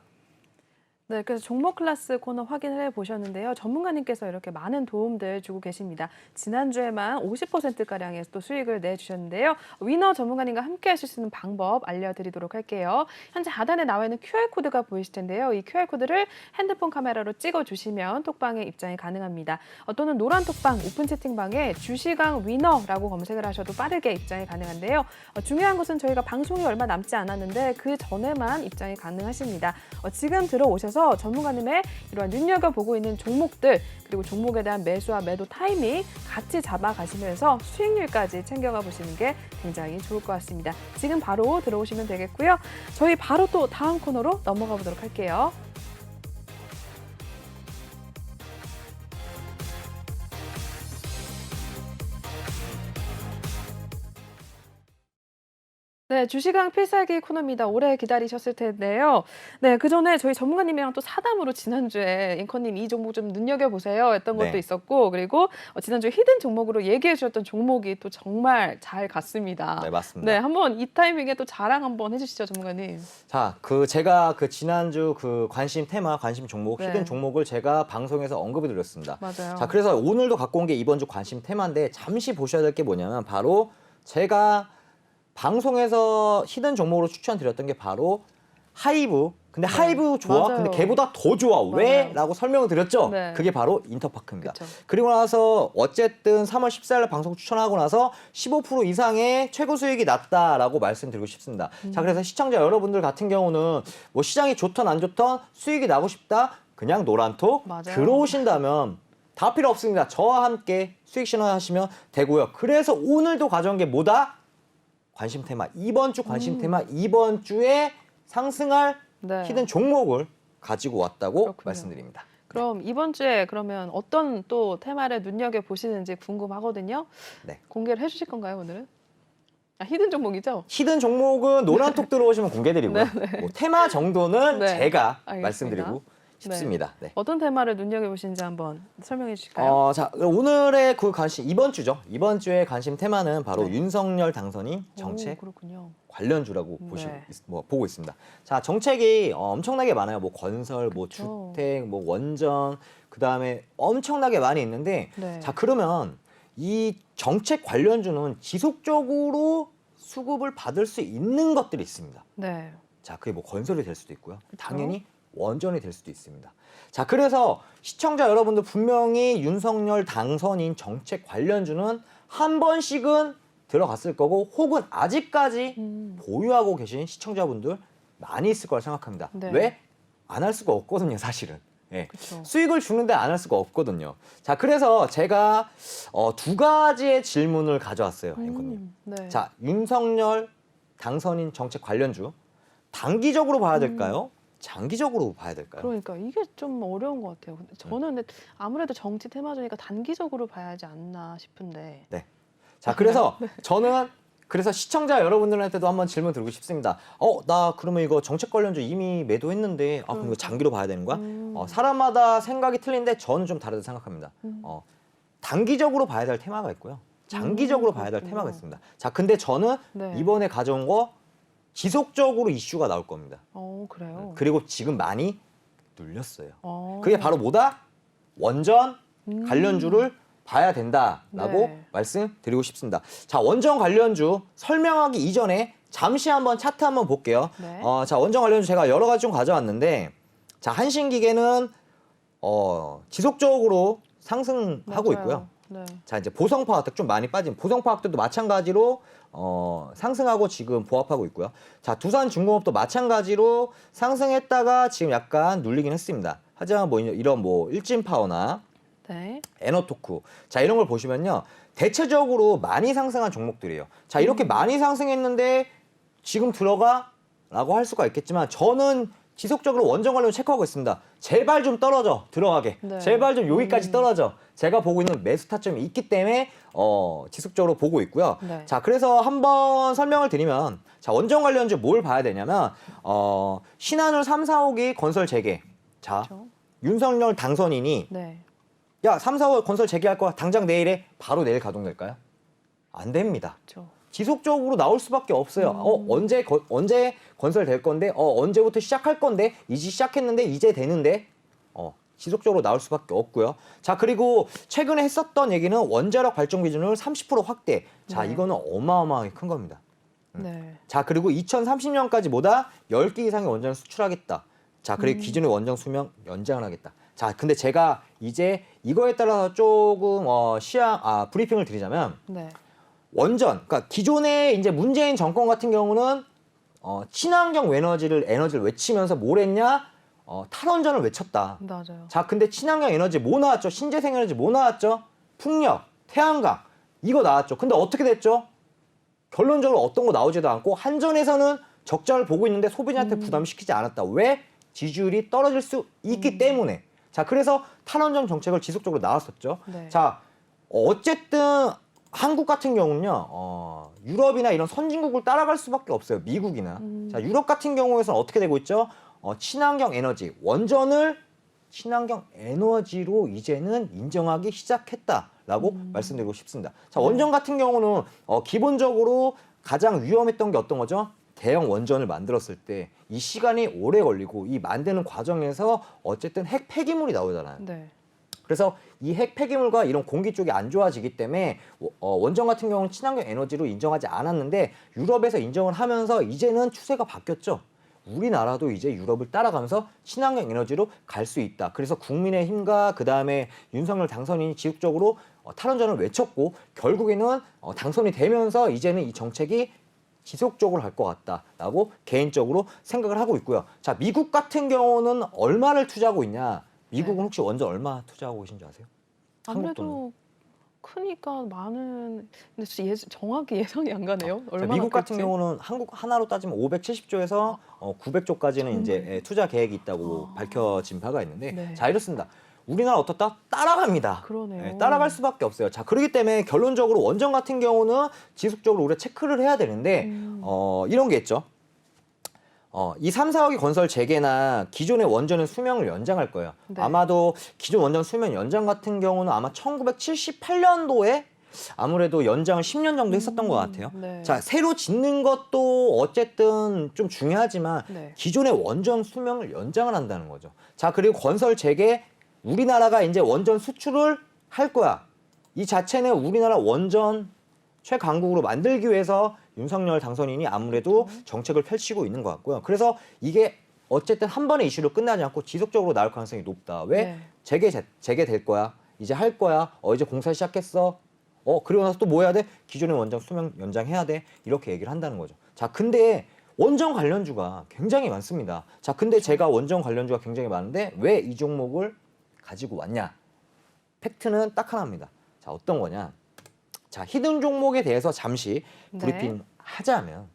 네, 그래서 종목 클래스 코너 확인을 해보셨는데요. 전문가님께서 이렇게 많은 도움들 주고 계십니다. 지난주에만 50%가량의 또 수익을 내주셨는데요. 위너 전문가님과 함께 하실 수 있는 방법 알려드리도록 할게요. 현재 하단에 나와 있는 QR코드가 보이실 텐데요. 이 QR코드를 핸드폰 카메라로 찍어주시면 톡방에 입장이 가능합니다. 또는 노란 톡방 오픈 채팅방에 주시강 위너라고 검색을 하셔도 빠르게 입장이 가능한데요. 중요한 것은 저희가 방송이 얼마 남지 않았는데 그 전에만 입장이 가능하십니다. 지금 들어오셔서 전문가님의 이러한 눈여겨보고 있는 종목들 그리고 종목에 대한 매수와 매도 타이밍 같이 잡아가시면서 수익률까지 챙겨가 보시는 게 굉장히 좋을 것 같습니다. 지금 바로 들어오시면 되겠고요. 저희 바로 또 다음 코너로 넘어가 보도록 할게요. 네, 주시강 필살기 코너입니다. 오래 기다리셨을 텐데요. 네, 그 전에 저희 전문가님이랑 또 사담으로 지난주에 앵커님 이 종목 좀 눈여겨보세요 했던 것도 네. 있었고 그리고 지난주에 히든 종목으로 얘기해 주셨던 종목이 또 정말 잘 갔습니다. 네, 맞습니다. 네, 한번 이 타이밍에 또 자랑 한번 해주시죠, 전문가님. 자, 제가 지난주 관심 테마, 관심 종목, 네. 히든 종목을 제가 방송에서 언급을 드렸습니다. 맞아요. 자, 그래서 오늘도 갖고 온 게 이번 주 관심 테마인데 잠시 보셔야 될 게 뭐냐면 바로 제가 방송에서 히든 종목으로 추천드렸던 게 바로 하이브. 근데 하이브 좋아? 맞아요. 근데 걔보다 더 좋아. 왜? 맞아요. 라고 설명을 드렸죠? 네. 그게 바로 인터파크입니다. 그쵸. 그리고 나서 어쨌든 3월 14일 방송 추천하고 나서 15% 이상의 최고 수익이 났다라고 말씀드리고 싶습니다. 자, 그래서 시청자 여러분들 같은 경우는 뭐 시장이 좋던 안 좋던 수익이 나고 싶다? 그냥 노란톡 맞아요. 들어오신다면 다 필요 없습니다. 저와 함께 수익 신청하시면 되고요. 그래서 오늘도 가져온 게 뭐다? 관심 테마. 이번 주 관심 테마. 이번 주에 상승할 네. 히든 종목을 가지고 왔다고 그렇군요. 말씀드립니다. 그럼 이번 주에 그러면 어떤 또 테마를 눈여겨 보시는지 궁금하거든요. 네. 공개를 해주실 건가요, 오늘은? 히든 종목이죠? 히든 종목은 노란톡 들어오시면 공개드리고요. 뭐 테마 정도는 네. 제가 알겠습니다. 말씀드리고 싶습니다. 네. 어떤 테마를 눈여겨 보시는지 한번 설명해 주실까요? 자, 오늘의 관심, 이번 주죠. 이번 주의 관심 테마는 바로 네. 윤석열 당선인 정책 오, 그렇군요. 관련주라고 네. 보고 있습니다. 자, 정책이 엄청나게 많아요. 뭐 건설, 뭐 그렇죠. 주택, 뭐 원전, 그 다음에 엄청나게 많이 있는데, 네. 자, 그러면 이 정책 관련주는 지속적으로 수급을 받을 수 있는 것들이 있습니다. 네. 자, 그게 뭐 건설이 될 수도 있고요. 그쵸. 당연히 원전이 될 수도 있습니다. 자, 그래서 시청자 여러분들 분명히 윤석열 당선인 정책 관련주는 한 번씩은 들어갔을 거고 혹은 아직까지 보유하고 계신 시청자분들 많이 있을 거라 생각합니다. 네. 왜? 안 할 수가 없거든요, 사실은. 예. 그쵸. 수익을 주는데 안 할 수가 없거든요. 자, 그래서 제가 두 가지의 질문을 가져왔어요, 앵커님. 네. 자, 윤석열 당선인 정책 관련주 단기적으로 봐야 될까요? 장기적으로 봐야 될까요? 그러니까 이게 좀 어려운 것 같아요. 근데 저는 근데 아무래도 정치 테마주니까 단기적으로 봐야지 않나 싶은데. 네. 자, 그래서 저는 시청자 여러분들한테도 한번 질문 드리고 싶습니다. 나 그러면 이거 정책 관련주 이미 매도했는데 그럼 이거 장기로 봐야 되는 거야? 사람마다 생각이 틀린데 저는 좀 다르다고 생각합니다. 단기적으로 봐야 될 테마가 있고요. 장기적으로 봐야 될 그렇군요. 테마가 있습니다. 자, 근데 저는 네. 이번에 가져온 거 지속적으로 이슈가 나올 겁니다. 그래요. 그리고 지금 많이 눌렸어요. 어. 그게 바로 뭐다? 원전 관련주를 봐야 된다라고 네. 말씀드리고 싶습니다. 자, 원전 관련주 설명하기 이전에 잠시 한번 차트 한번 볼게요. 네. 자, 원전 관련주 제가 여러 가지 좀 가져왔는데, 자, 한신기계는 지속적으로 상승하고 맞아요. 있고요. 네. 자, 이제 보성화학도 좀 많이 빠진 보성화학도 마찬가지로 상승하고 지금 보합하고 있고요. 자, 두산중공업도 마찬가지로 상승했다가 지금 약간 눌리긴 했습니다. 하지만 뭐 이런 뭐 일진파워나 네. 에너토크 자 이런 걸 보시면요 대체적으로 많이 상승한 종목들이에요. 자 이렇게 많이 상승했는데 지금 들어가라고 할 수가 있겠지만 저는 지속적으로 원전 관련 체크하고 있습니다. 제발 좀 떨어져 들어가게. 네. 제발 좀 여기까지 떨어져. 제가 보고 있는 매수 타점이 있기 때문에 지속적으로 보고 있고요. 네. 자 그래서 한번 설명을 드리면 자 원전 관련주 뭘 봐야 되냐면 신한울 3, 4호기 건설 재개. 자 그렇죠. 윤석열 당선인이 네. 야 3, 4호 건설 재개할 거야. 당장 내일에 바로 내일 가동될까요? 안 됩니다. 그렇죠. 지속적으로 나올 수밖에 없어요. 언제 건설될 건데, 언제부터 시작할 건데, 이제 시작했는데, 이제 되는데, 지속적으로 나올 수밖에 없고요. 자, 그리고 최근에 했었던 얘기는 원자력 발전 기준을 30% 확대. 자, 네. 이거는 어마어마하게 큰 겁니다. 네. 자, 그리고 2030년까지 보다 10개 이상의 원전을 수출하겠다. 자, 그리고 기존의 원전 수명 연장을 하겠다. 자, 근데 제가 이제 이거에 따라서 조금 브리핑을 드리자면 네. 원전, 그러니까 기존의 이제 문재인 정권 같은 경우는 친환경 에너지를 외치면서 뭘 했냐? 탈원전을 외쳤다. 맞아요. 자, 근데 친환경 에너지 뭐 나왔죠? 신재생 에너지 뭐 나왔죠? 풍력, 태양광 이거 나왔죠. 근데 어떻게 됐죠? 결론적으로 어떤 거 나오지도 않고 한전에서는 적자를 보고 있는데 소비자한테 부담시키지 않았다. 왜? 지지율이 떨어질 수 있기 때문에. 자, 그래서 탈원전 정책을 지속적으로 나왔었죠. 네. 자, 어쨌든 한국 같은 경우는요, 유럽이나 이런 선진국을 따라갈 수밖에 없어요. 미국이나. 자, 유럽 같은 경우에서는 어떻게 되고 있죠? 친환경 에너지, 원전을 친환경 에너지로 이제는 인정하기 시작했다라고 말씀드리고 싶습니다. 자, 원전 같은 경우는 기본적으로 가장 위험했던 게 어떤 거죠? 대형 원전을 만들었을 때 이 시간이 오래 걸리고 이 만드는 과정에서 어쨌든 핵 폐기물이 나오잖아요. 네. 그래서 이 핵 폐기물과 이런 공기 쪽이 안 좋아지기 때문에 원전 같은 경우는 친환경 에너지로 인정하지 않았는데 유럽에서 인정을 하면서 이제는 추세가 바뀌었죠. 우리나라도 이제 유럽을 따라가면서 친환경 에너지로 갈 수 있다. 그래서 국민의힘과 그다음에 윤석열 당선인이 지속적으로 탈원전을 외쳤고 결국에는 당선이 되면서 이제는 이 정책이 지속적으로 갈 것 같다라고 개인적으로 생각을 하고 있고요. 자, 미국 같은 경우는 얼마를 투자하고 있냐? 미국은 혹시 원전 얼마 투자하고 계신지 아세요? 한국 돈은? 아무래도 크니까 많은 근데 진짜 정확히 예상이 안 가네요. 자, 얼마나 미국 같은 클지? 경우는 한국 하나로 따지면 570조에서 900조까지는 이제 투자 계획이 있다고 밝혀진 바가 있는데 네. 자 이렇습니다. 우리나라 어떻다? 따라갑니다. 그러네요. 따라갈 수밖에 없어요. 자 그렇기 때문에 결론적으로 원전 같은 경우는 지속적으로 우리가 체크를 해야 되는데 이런 게 있죠. 이 3, 4호기 건설 재개나 기존의 원전의 수명을 연장할 거예요. 네. 아마도 기존 원전 수명 연장 같은 경우는 아마 1978년도에 아무래도 연장을 10년 정도 했었던 것 같아요. 네. 자, 새로 짓는 것도 어쨌든 좀 중요하지만 네. 기존의 원전 수명을 연장을 한다는 거죠. 자, 그리고 건설 재개 우리나라가 이제 원전 수출을 할 거야. 이 자체는 우리나라 원전 최강국으로 만들기 위해서 윤석열 당선인이 아무래도 정책을 펼치고 있는 것 같고요. 그래서 이게 어쨌든 한 번의 이슈로 끝나지 않고 지속적으로 나올 가능성이 높다. 왜? 네. 재개될 거야. 이제 할 거야. 이제 공사 시작했어. 그리고 나서 또 뭐 해야 돼? 기존의 원전 수명 연장해야 돼. 이렇게 얘기를 한다는 거죠. 자, 근데 원전 관련주가 굉장히 많습니다. 자, 근데 제가 원전 관련주가 굉장히 많은데 왜 이 종목을 가지고 왔냐? 팩트는 딱 하나입니다. 자, 어떤 거냐? 자, 히든 종목에 대해서 잠시 브리핑 하자면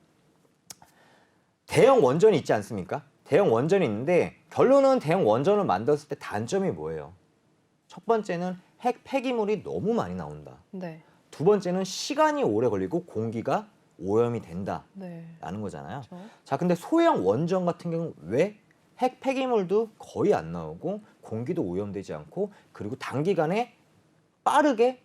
대형 원전이 있지 않습니까? 대형 원전이 있는데 결론은 대형 원전을 만들었을 때 단점이 뭐예요? 첫 번째는 핵 폐기물이 너무 많이 나온다. 네. 두 번째는 시간이 오래 걸리고 공기가 오염이 된다라는 네. 거잖아요. 그렇죠. 자, 근데 소형 원전 같은 경우 왜 핵 폐기물도 거의 안 나오고 공기도 오염되지 않고 그리고 단기간에 빠르게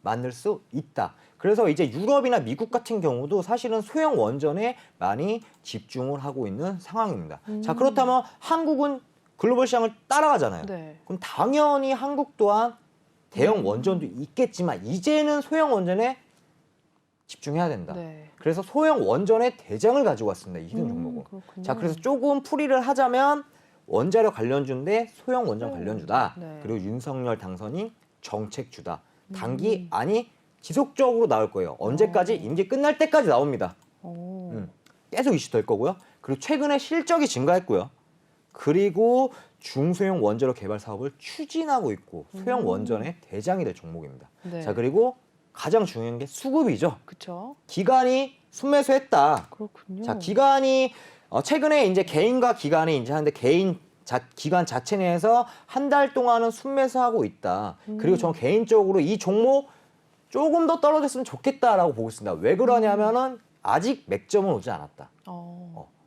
만들 수 있다. 그래서 이제 유럽이나 미국 같은 경우도 사실은 소형 원전에 많이 집중을 하고 있는 상황입니다. 자, 그렇다면 한국은 글로벌 시장을 따라가잖아요. 네. 그럼 당연히 한국 또한 대형 원전도 있겠지만 이제는 소형 원전에 집중해야 된다. 네. 그래서 소형 원전의 대장을 가지고 왔습니다. 이 히든 종목은. 그렇군요. 자, 그래서 조금 풀이를 하자면 원자력 관련주인데 소형 원전 관련주다. 네. 그리고 윤석열 당선인 정책주다. 단기 아니 지속적으로 나올 거예요. 언제까지? 임기 끝날 때까지 나옵니다. 오. 계속 이슈될 거고요. 그리고 최근에 실적이 증가했고요. 그리고 중소형 원자력 개발 사업을 추진하고 있고 소형 원전의 대장이 될 종목입니다. 네. 자, 그리고 가장 중요한 게 수급이죠. 그렇죠. 기관이 순매수했다. 그렇군요. 자, 기관이 최근에 이제 개인과 기관이 이제 하는데 기관 자체 내에서 한 달 동안은 순매수하고 있다. 그리고 저는 개인적으로 이 종목 조금 더 떨어졌으면 좋겠다라고 보고 있습니다. 왜 그러냐면은 아직 맥점은 오지 않았다.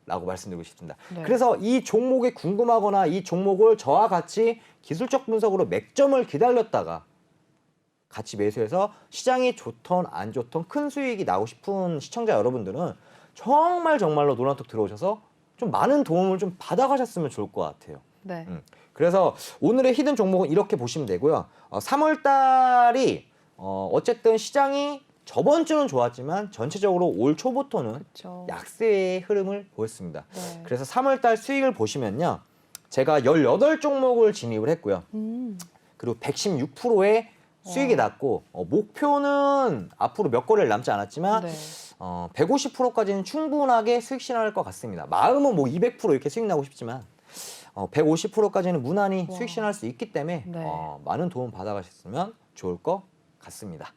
라고 말씀드리고 싶습니다. 네. 그래서 이 종목이 궁금하거나 이 종목을 저와 같이 기술적 분석으로 맥점을 기다렸다가 같이 매수해서 시장이 좋던 안 좋던 큰 수익이 나고 싶은 시청자 여러분들은 정말로 노란톡 들어오셔서 좀 많은 도움을 좀 받아가셨으면 좋을 것 같아요. 네. 그래서 오늘의 히든 종목은 이렇게 보시면 되고요. 3월 달이 어쨌든 시장이 저번 주는 좋았지만 전체적으로 올 초부터는 그렇죠. 약세의 흐름을 보였습니다. 네. 그래서 3월 달 수익을 보시면요. 제가 18종목을 진입을 했고요. 그리고 116%의 수익이 났고 목표는 앞으로 몇 거래를 남지 않았지만 네. 150%까지는 충분하게 수익 실현할 것 같습니다. 마음은 뭐 200% 이렇게 수익 나고 싶지만 150%까지는 무난히 수익 실현할 수 있기 때문에 네. 많은 도움 받아가셨으면 좋을 것 같습니다.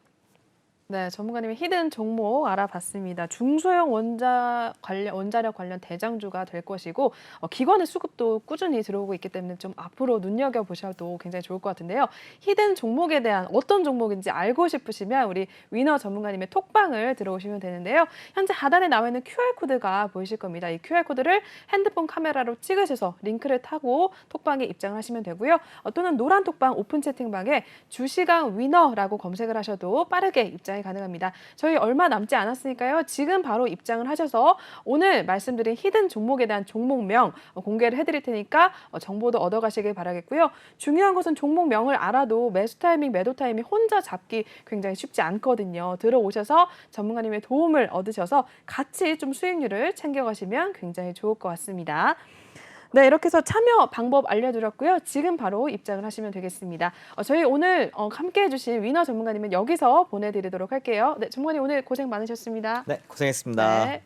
네, 전문가님의 히든 종목 알아봤습니다. 중소형 원자력 관련 대장주가 될 것이고 기관의 수급도 꾸준히 들어오고 있기 때문에 좀 앞으로 눈여겨보셔도 굉장히 좋을 것 같은데요. 히든 종목에 대한 어떤 종목인지 알고 싶으시면 우리 위너 전문가님의 톡방을 들어오시면 되는데요. 현재 하단에 나와 있는 QR코드가 보이실 겁니다. 이 QR코드를 핸드폰 카메라로 찍으셔서 링크를 타고 톡방에 입장을 하시면 되고요. 또는 노란 톡방 오픈 채팅방에 주시강 위너라고 검색을 하셔도 빠르게 입장이 가능합니다. 저희 얼마 남지 않았으니까요. 지금 바로 입장을 하셔서 오늘 말씀드린 히든 종목에 대한 종목명 공개를 해드릴 테니까 정보도 얻어가시길 바라겠고요. 중요한 것은 종목명을 알아도 매수 타이밍, 매도 타이밍 혼자 잡기 굉장히 쉽지 않거든요. 들어오셔서 전문가님의 도움을 얻으셔서 같이 좀 수익률을 챙겨가시면 굉장히 좋을 것 같습니다. 네, 이렇게 해서 참여 방법 알려드렸고요. 지금 바로 입장을 하시면 되겠습니다. 저희 오늘 함께 해주신 위너 전문가님은 여기서 보내드리도록 할게요. 네, 전문가님 오늘 고생 많으셨습니다. 네, 고생했습니다.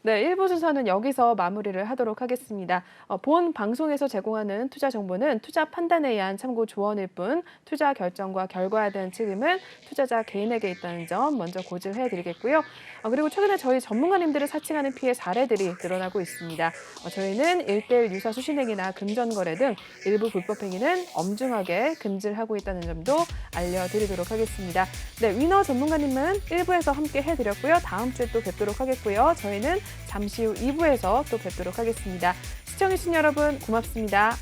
네, 1부 순서는 여기서 마무리를 하도록 하겠습니다. 본 방송에서 제공하는 투자 정보는 투자 판단에 의한 참고 조언일 뿐 투자 결정과 결과에 대한 책임은 투자자 개인에게 있다는 점 먼저 고지해드리겠고요. 그리고 최근에 저희 전문가님들을 사칭하는 피해 사례들이 늘어나고 있습니다. 저희는 1:1 유사 수신행위나 금전거래 등 일부 불법 행위는 엄중하게 금지하고 있다는 점도 알려드리도록 하겠습니다. 네, 위너 전문가님은 1부에서 함께 해드렸고요. 다음 주에 또 뵙도록 하겠고요. 저희는 잠시 후 2부에서 또 뵙도록 하겠습니다. 시청해주신 여러분 고맙습니다.